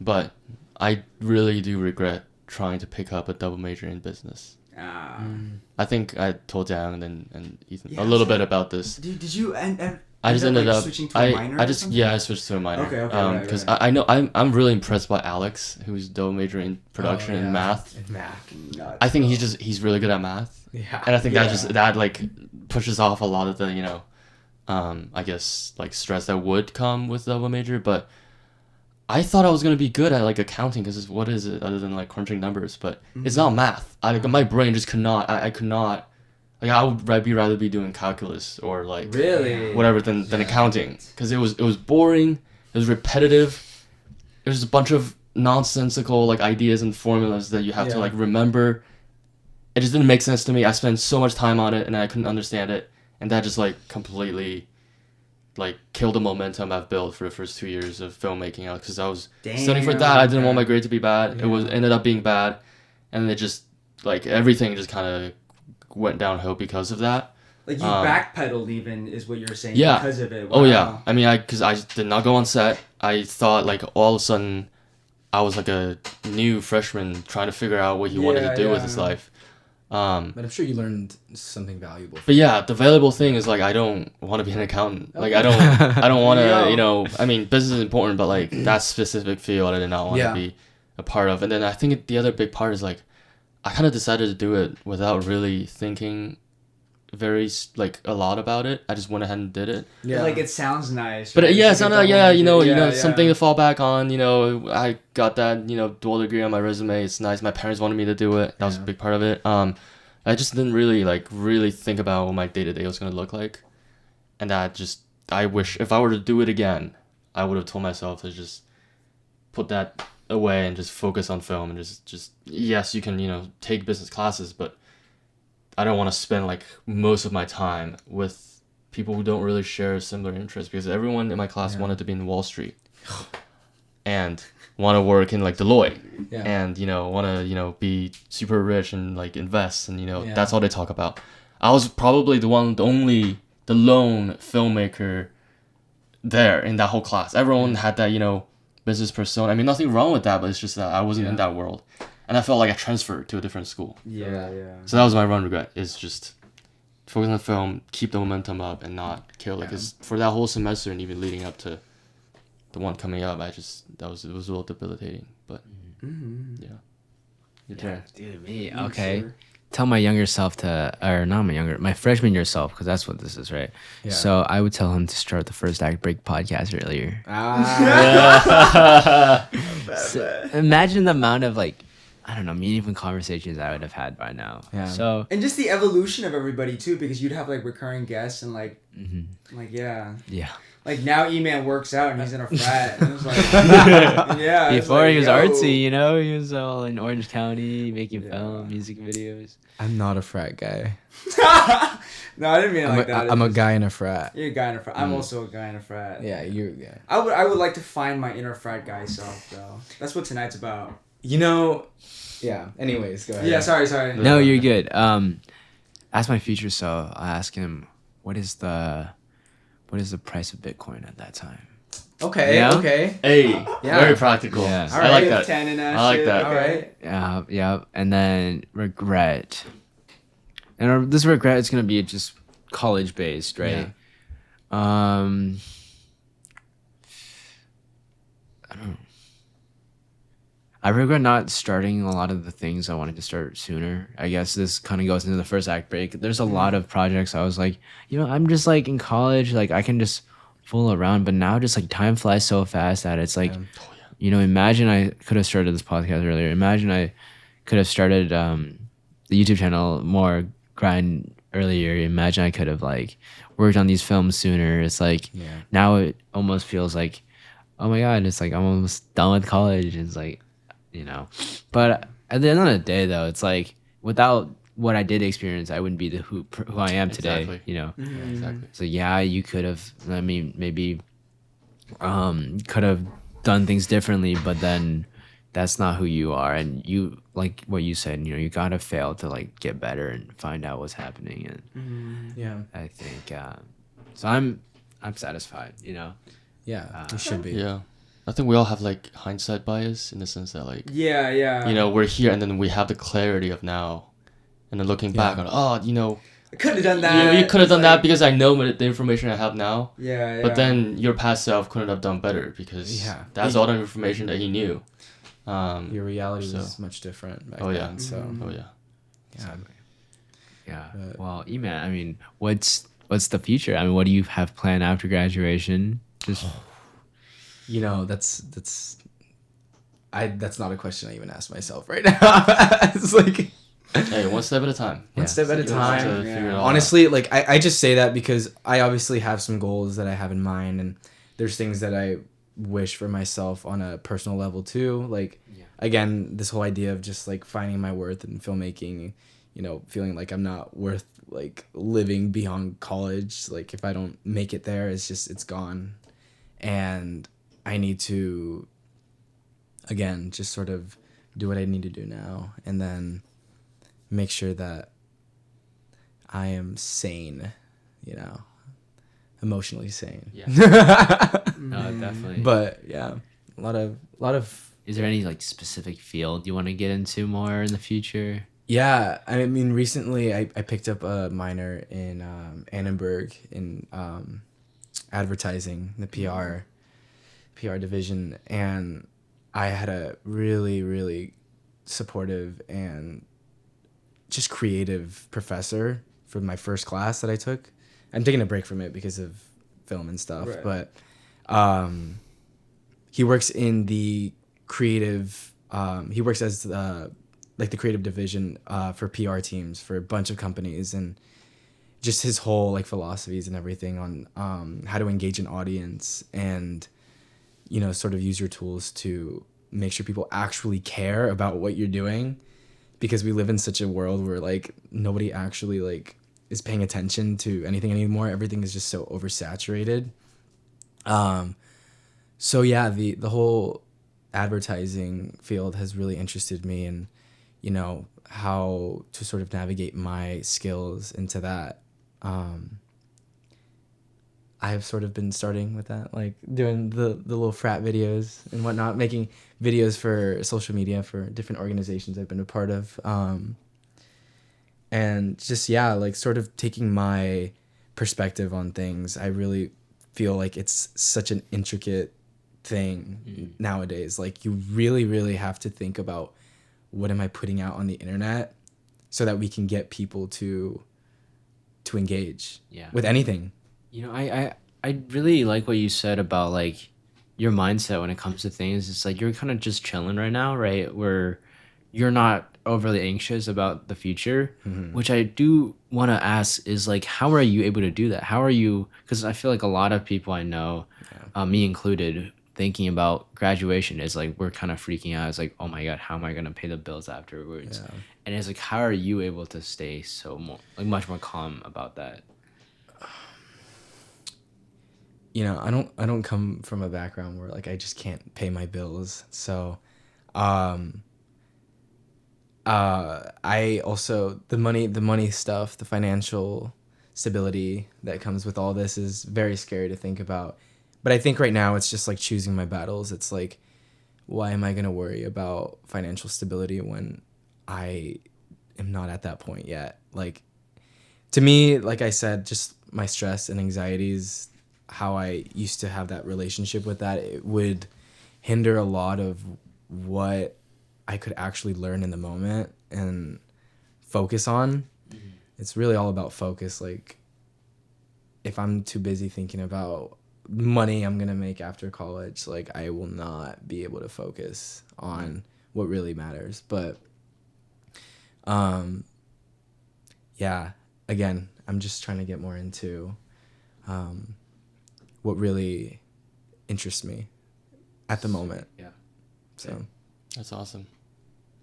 but I really do regret trying to pick up a double major in business. I think I told Jiayang and Ethan a little bit about this.
Did you
I just ended up
switching to a minor?
I switched to a minor.
Okay, right,
because
right.
I know I'm really impressed by Alex, who's double major in production and math.
In math.
Nuts,
I think
bro.
he's really good at math.
Yeah.
And I think that like pushes off a lot of the, you know, I guess like stress that would come with double major. But I thought I was gonna be good at like accounting, because what is it other than like crunching numbers? But it's not math. My brain just could not. I could not. Like I would rather be doing calculus or like whatever than accounting, because it was boring. It was repetitive. It was a bunch of nonsensical like ideas and formulas that you have to like remember. It just didn't make sense to me. I spent so much time on it and I couldn't understand it, and that just like completely like killed the momentum I've built for the first 2 years of filmmaking out, because I was studying for that. I didn't want my grade to be bad. It ended up being bad, and it just like everything just kind of went downhill because of that.
Like you backpedaled even is what you're saying
yeah.
because of it.
Wow.
Wow.
Oh yeah. I mean, because I did not go on set. I thought like all of a sudden I was like a new freshman trying to figure out what he wanted to do with his life.
But I'm sure you learned something valuable.
But yeah, the valuable thing is like I don't want to be an accountant. Like I don't want to, you know, I mean, business is important, but like that specific field I did not want to be a part of. And then I think the other big part is like I kind of decided to do it without really thinking very like a lot about it. I just went ahead and did it.
Yeah. Like it sounds nice.
But
right?
yeah, it sounded like you know
yeah.
something to fall back on. You know, I got that dual degree on my resume. It's nice. My parents wanted me to do it. That was a big part of it. I just didn't really think about what my day-to-day was gonna look like, and I wish if I were to do it again, I would have told myself to just put that away and just focus on film and just yes, you can take business classes, but I don't want to spend like most of my time with people who don't really share similar interests, because everyone in my class wanted to be in Wall Street and want to work in like Deloitte and want to be super rich and like invest, and that's all they talk about. I was probably the lone filmmaker there in that whole class. Everyone had that business persona. I mean, nothing wrong with that, but it's just that I wasn't in that world, and I felt like I transferred to a different school.
Yeah.
So that was my one regret, is just focus on film, keep the momentum up, and not kill it. Because for that whole semester and even leading up to the one coming up, it was a little debilitating. But your turn.
Dude, me. Okay. Tell my younger self my freshman year self, because that's what this is, right?
Yeah.
So I would tell him to start the First Act Break podcast earlier. So imagine the amount of meaningful conversations I would have had by now.
Yeah.
So
And just the evolution of everybody too, because you'd have like recurring guests and like
yeah.
Like now E-Man works out and he's in a frat. And it was like,
Before he was artsy, he was all in Orange County making film, music videos.
I'm not a frat guy.
No, I didn't mean it like that.
I'm a guy in a frat.
You're a guy in a frat. I'm also a guy in a frat.
Yeah, you're a guy.
I would like to find my inner frat guy self though. That's what tonight's about.
Yeah. Anyways, go ahead.
Yeah, sorry.
No, you're good. Ask my future self. I ask him, what is the what is the price of Bitcoin at that time?
Okay.
Yeah.
Okay.
Hey,
Yeah.
very practical.
Yeah.
I like that.
10 and
I like
shit,
that.
All right.
Yeah, yeah, and then regret. And this regret is gonna be just college based, right? I don't know. I regret not starting a lot of the things I wanted to start sooner. I guess this kind of goes into the first act break. There's a lot of projects I was like, I'm just like in college, like I can just fool around, but now just like time flies so fast that it's like, imagine I could have started this podcast earlier. Imagine I could have started the YouTube channel more grind earlier. Imagine I could have like worked on these films sooner. It's like now it almost feels like, oh my god, it's like I'm almost done with college. It's like, but at the end of the day, though, it's like without what I did experience, I wouldn't be who I am today.
Exactly.
Yeah,
exactly.
So yeah, you could have. I mean, maybe could have done things differently, but then that's not who you are, and you like what you said. You gotta fail to like get better and find out what's happening. And
Yeah.
I think so. I'm satisfied.
Yeah. You should be.
Yeah. I think we all have like hindsight bias in the sense that like
Yeah.
we're here and then we have the clarity of now, and then looking back on
I could have done that.
you could have done that because I know the information I have now.
Yeah.
But then your past self couldn't have done better because that's all the information that he knew.
Your reality was much different back then. So.
Oh yeah.
Exactly. Yeah. Well, Eman, I mean, what's the future? I mean, what do you have planned after graduation? Just
that's not a question I even ask myself right now. It's like,
hey, one step at a time.
One step at a
You don't have to
time.
figure it all
Honestly, like I just say that because I obviously have some goals that I have in mind, and there's things that I wish for myself on a personal level too. Like again, this whole idea of just like finding my worth in filmmaking, feeling like I'm not worth like living beyond college. Like if I don't make it there, it's gone. And I need to, again, just sort of do what I need to do now, and then make sure that I am sane, emotionally sane.
Yeah. No, definitely.
But yeah, a lot of.
Is there any like specific field you want to get into more in the future?
Yeah, I mean, recently I picked up a minor in Annenberg in advertising, the PR division, and I had a really, really supportive and just creative professor for my first class that I took. I'm taking a break from it because of film and stuff, but he works in the creative. He works as the creative division for PR teams for a bunch of companies, and just his whole like philosophies and everything on how to engage an audience and sort of use your tools to make sure people actually care about what you're doing, because we live in such a world where like nobody actually like is paying attention to anything anymore. Everything is just so oversaturated. So yeah, the whole advertising field has really interested me, and how to sort of navigate my skills into that. I have sort of been starting with that, like doing the little frat videos and whatnot, making videos for social media for different organizations I've been a part of. And just, like sort of taking my perspective on things. I really feel like it's such an intricate thing nowadays. Like you really, really have to think about what am I putting out on the internet so that we can get people to engage with anything.
I really like what you said about like your mindset when it comes to things. It's like you're kind of just chilling right now, right? Where you're not overly anxious about the future, which I do want to ask is like, how are you able to do that? How are you? Because I feel like a lot of people I know, me included, thinking about graduation is like we're kind of freaking out. It's like, oh my god, how am I gonna pay the bills afterwards? And it's like, how are you able to stay much more calm about that?
I don't come from a background where like I just can't pay my bills. So I also the money stuff, the financial stability that comes with all this is very scary to think about. But I think right now it's just like choosing my battles. It's like, why am I going to worry about financial stability when I am not at that point yet? Like, to me, like I said, just my stress and anxieties, how I used to have that relationship with that, it would hinder a lot of what I could actually learn in the moment and focus on. Mm-hmm. It's really all about focus. Like, if I'm too busy thinking about money I'm going to make after college, like, I will not be able to focus on what really matters. But, yeah, again, I'm just trying to get more into what really interests me at the moment.
Yeah.
So
That's awesome.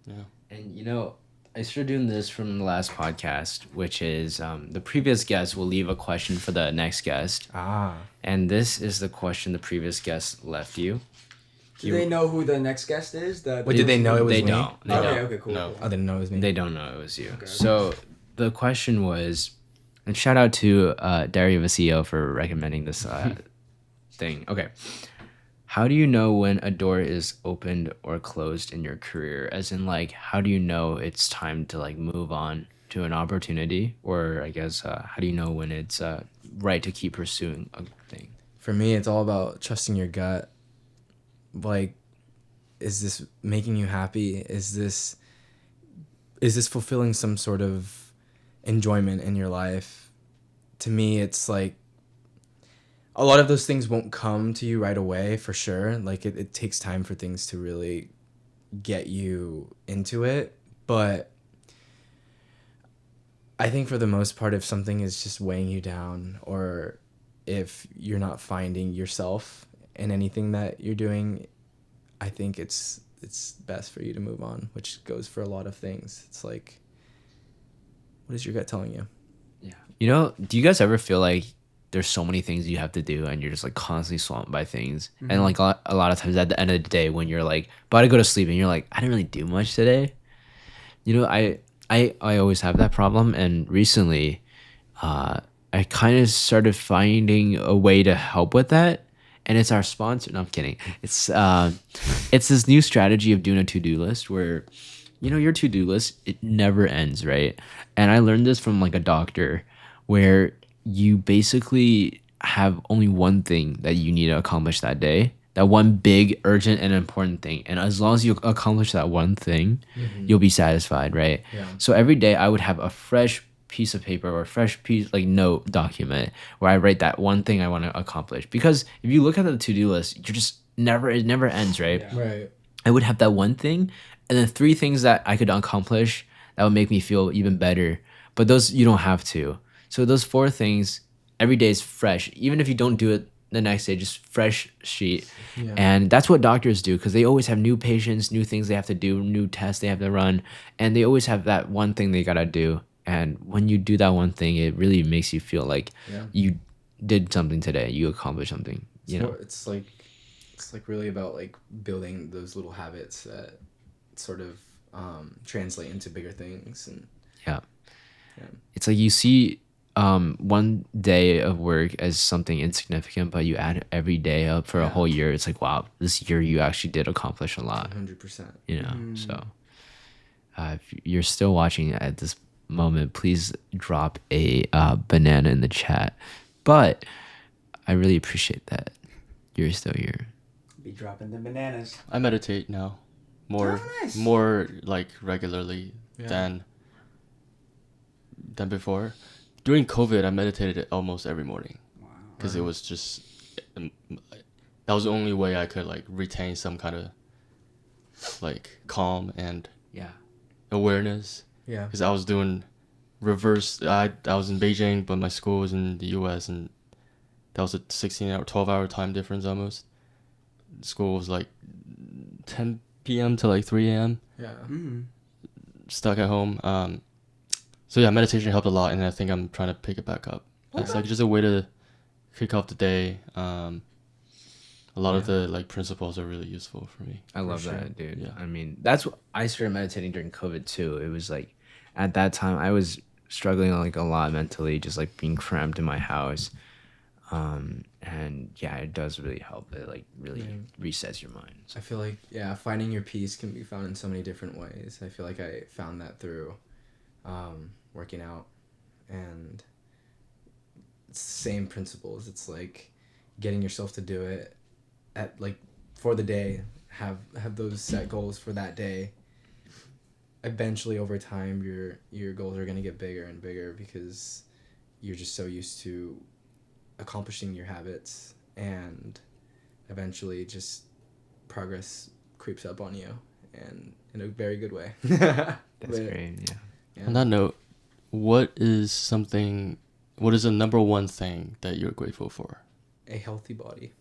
Yeah.
And you know, I started doing this from the last podcast, which is the previous guest will leave a question for the next guest. And this is the question the previous guest left you.
Do they know who the next guest is?
What, did they know it was
they
me?
Don't. They don't.
Okay, cool.
No.
Cool.
I didn't know it was me.
They don't know it was you.
Okay.
So the question was, and shout out to Dario Vasillo for recommending this thing. Okay. How do you know when a door is opened or closed in your career? As in, like, how do you know it's time to, like, move on to an opportunity? Or, I guess, how do you know when it's right to keep pursuing a thing?
For me, it's all about trusting your gut. Like, is this making you happy? Is this fulfilling some sort of enjoyment in your life? To me, it's like, a lot of those things won't come to you right away, for sure. Like, it takes time for things to really get you into it. But I think for the most part, if something is just weighing you down, or if you're not finding yourself in anything that you're doing, I think it's best for you to move on, which goes for a lot of things. It's like, what is your gut telling you?
Yeah. You know, do you guys ever feel like there's so many things you have to do and you're just like constantly swamped by things? Mm-hmm. And like a lot of times at the end of the day when you're like about to go to sleep and you're like, I didn't really do much today. You know, I always have that problem. And recently I kind of started finding a way to help with that. And it's our sponsor. No, I'm kidding. It's this new strategy of doing a to-do list where, you know, your to-do list, it never ends, right? And I learned this from like a doctor where you basically have only one thing that you need to accomplish that day, that one big, urgent, and important thing. And as long as you accomplish that one thing, mm-hmm. you'll be satisfied, right? Yeah. So every day I would have a fresh piece of paper or a fresh piece, like note document where I write that one thing I want to accomplish. Because if you look at the to-do list, it never ends, right?
Yeah. Right.
I would have that one thing and then 3 things that I could accomplish that would make me feel even better. But those you don't have to. So those 4 things, every day is fresh. Even if you don't do it the next day, just fresh sheet. Yeah. And that's what doctors do because they always have new patients, new things they have to do, new tests they have to run. And they always have that one thing they got to do. And when you do that one thing, it really makes you feel like you did something today. You accomplished something. You know,
it's like really about like building those little habits that sort of translate into bigger things. And
yeah. It's like you see one day of work as something insignificant, but you add every day up for a whole year. It's like, wow, this year you actually did accomplish a lot.
100%.
You know, so if you're still watching at this moment, please drop a banana in the chat. But I really appreciate that you're still here.
Be dropping the bananas.
I meditate now, more like regularly than before. During COVID, I meditated almost every morning because it was just that was the only way I could like retain some kind of like calm and awareness.
Yeah.
Because I was doing reverse. I was in Beijing, but my school was in the U.S. and that was a 16-hour, 12-hour time difference almost. School was like 10 p.m. to like 3 a.m.
Yeah.
Mm-hmm.
Stuck at home. So yeah, meditation helped a lot, and I think I'm trying to pick it back up. Okay. It's like just a way to kick off the day. A lot of the like principles are really useful for me.
I love that, dude. Yeah. I mean, that's what I started meditating during COVID too. It was like, at that time, I was struggling like a lot mentally, just like being cramped in my house. And yeah, it does really help. It like really resets your mind.
I feel like, yeah, finding your peace can be found in so many different ways. I feel like I found that through working out, and it's the same principles. It's like getting yourself to do it at like for the day, have those set goals for that day. Eventually over time your goals are going to get bigger and bigger because you're just so used to accomplishing your habits, and eventually just progress creeps up on you, and in a very good way.
That's great. Yeah.
On that note, what is the number one thing that you're grateful for?
A healthy body.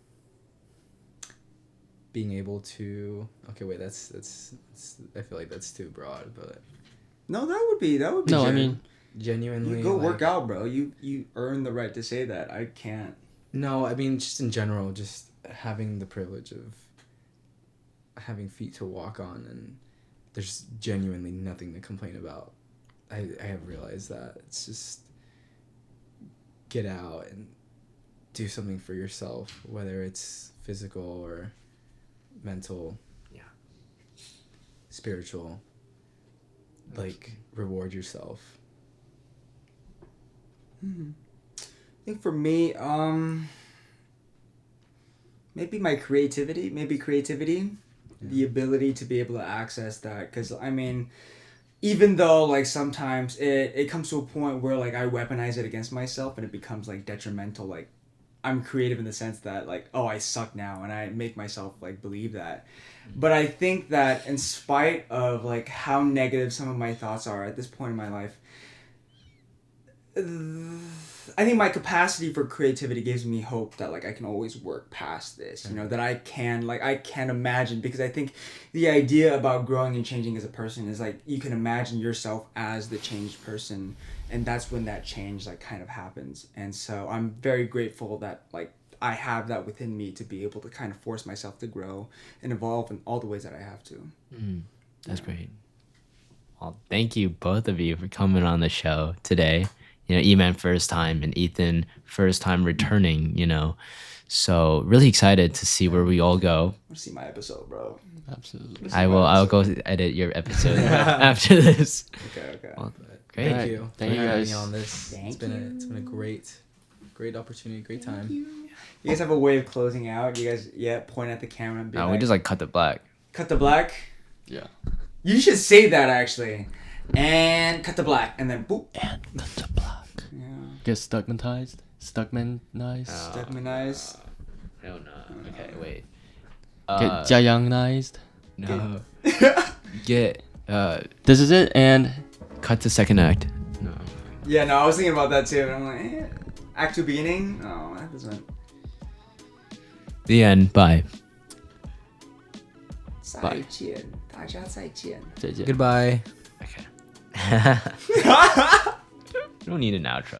Being able to that's I feel like that's too broad, but
No, that would be.
No, I mean,
genuinely,
you go
like,
work out, bro. You earn the right to say that. I can't.
No, I mean just in general, just having the privilege of having feet to walk on, and there's genuinely nothing to complain about. I have realized that it's just get out and do something for yourself, whether it's physical or mental, spiritual. Like, reward yourself.
I think for me, maybe creativity, the ability to be able to access that. Because, I mean, even though, like, sometimes it comes to a point where, like, I weaponize it against myself and it becomes, like, detrimental. Like, I'm creative in the sense that, like, oh, I suck now, and I make myself, like, believe that. But I think that in spite of, like, how negative some of my thoughts are at this point in my life, I think my capacity for creativity gives me hope that, like, I can always work past this, you know, that I can imagine, because I think the idea about growing and changing as a person is, like, you can imagine yourself as the changed person, and that's when that change, like, kind of happens. And so I'm very grateful that, like, I have that within me to be able to kind of force myself to grow and evolve in all the ways that I have to.
That's great. Well, thank you both of you for coming on the show today. You know, Eman first time and Ethan first time returning, you know. So really excited to see where we all go.
I want to see my episode, bro.
Absolutely.
I'll go edit your episode after this.
Okay.
Well, great.
Thank you.
Thank you
for having
guys.
me on this. It's been a great opportunity, great time.
You guys have a way of closing out? You guys, point at the camera and be
No,
like,
we just like cut the black.
cut the black?
Yeah.
You should say that, actually. And cut the black. And then boop.
And cut the black.
Yeah.
Get stuckmanized. Stuckmanized.
Stuckmanized.
Hell no. Okay, wait.
Get Jiayang-ized.
No. Get
This is it, and
cut the second act. No.
Yeah, no, I was thinking about that too. And I'm like, act 2 beginning? No, that doesn't.
The end. Bye.
再见，大家再见。
再见。
Goodbye.
Okay. We don't need an outro.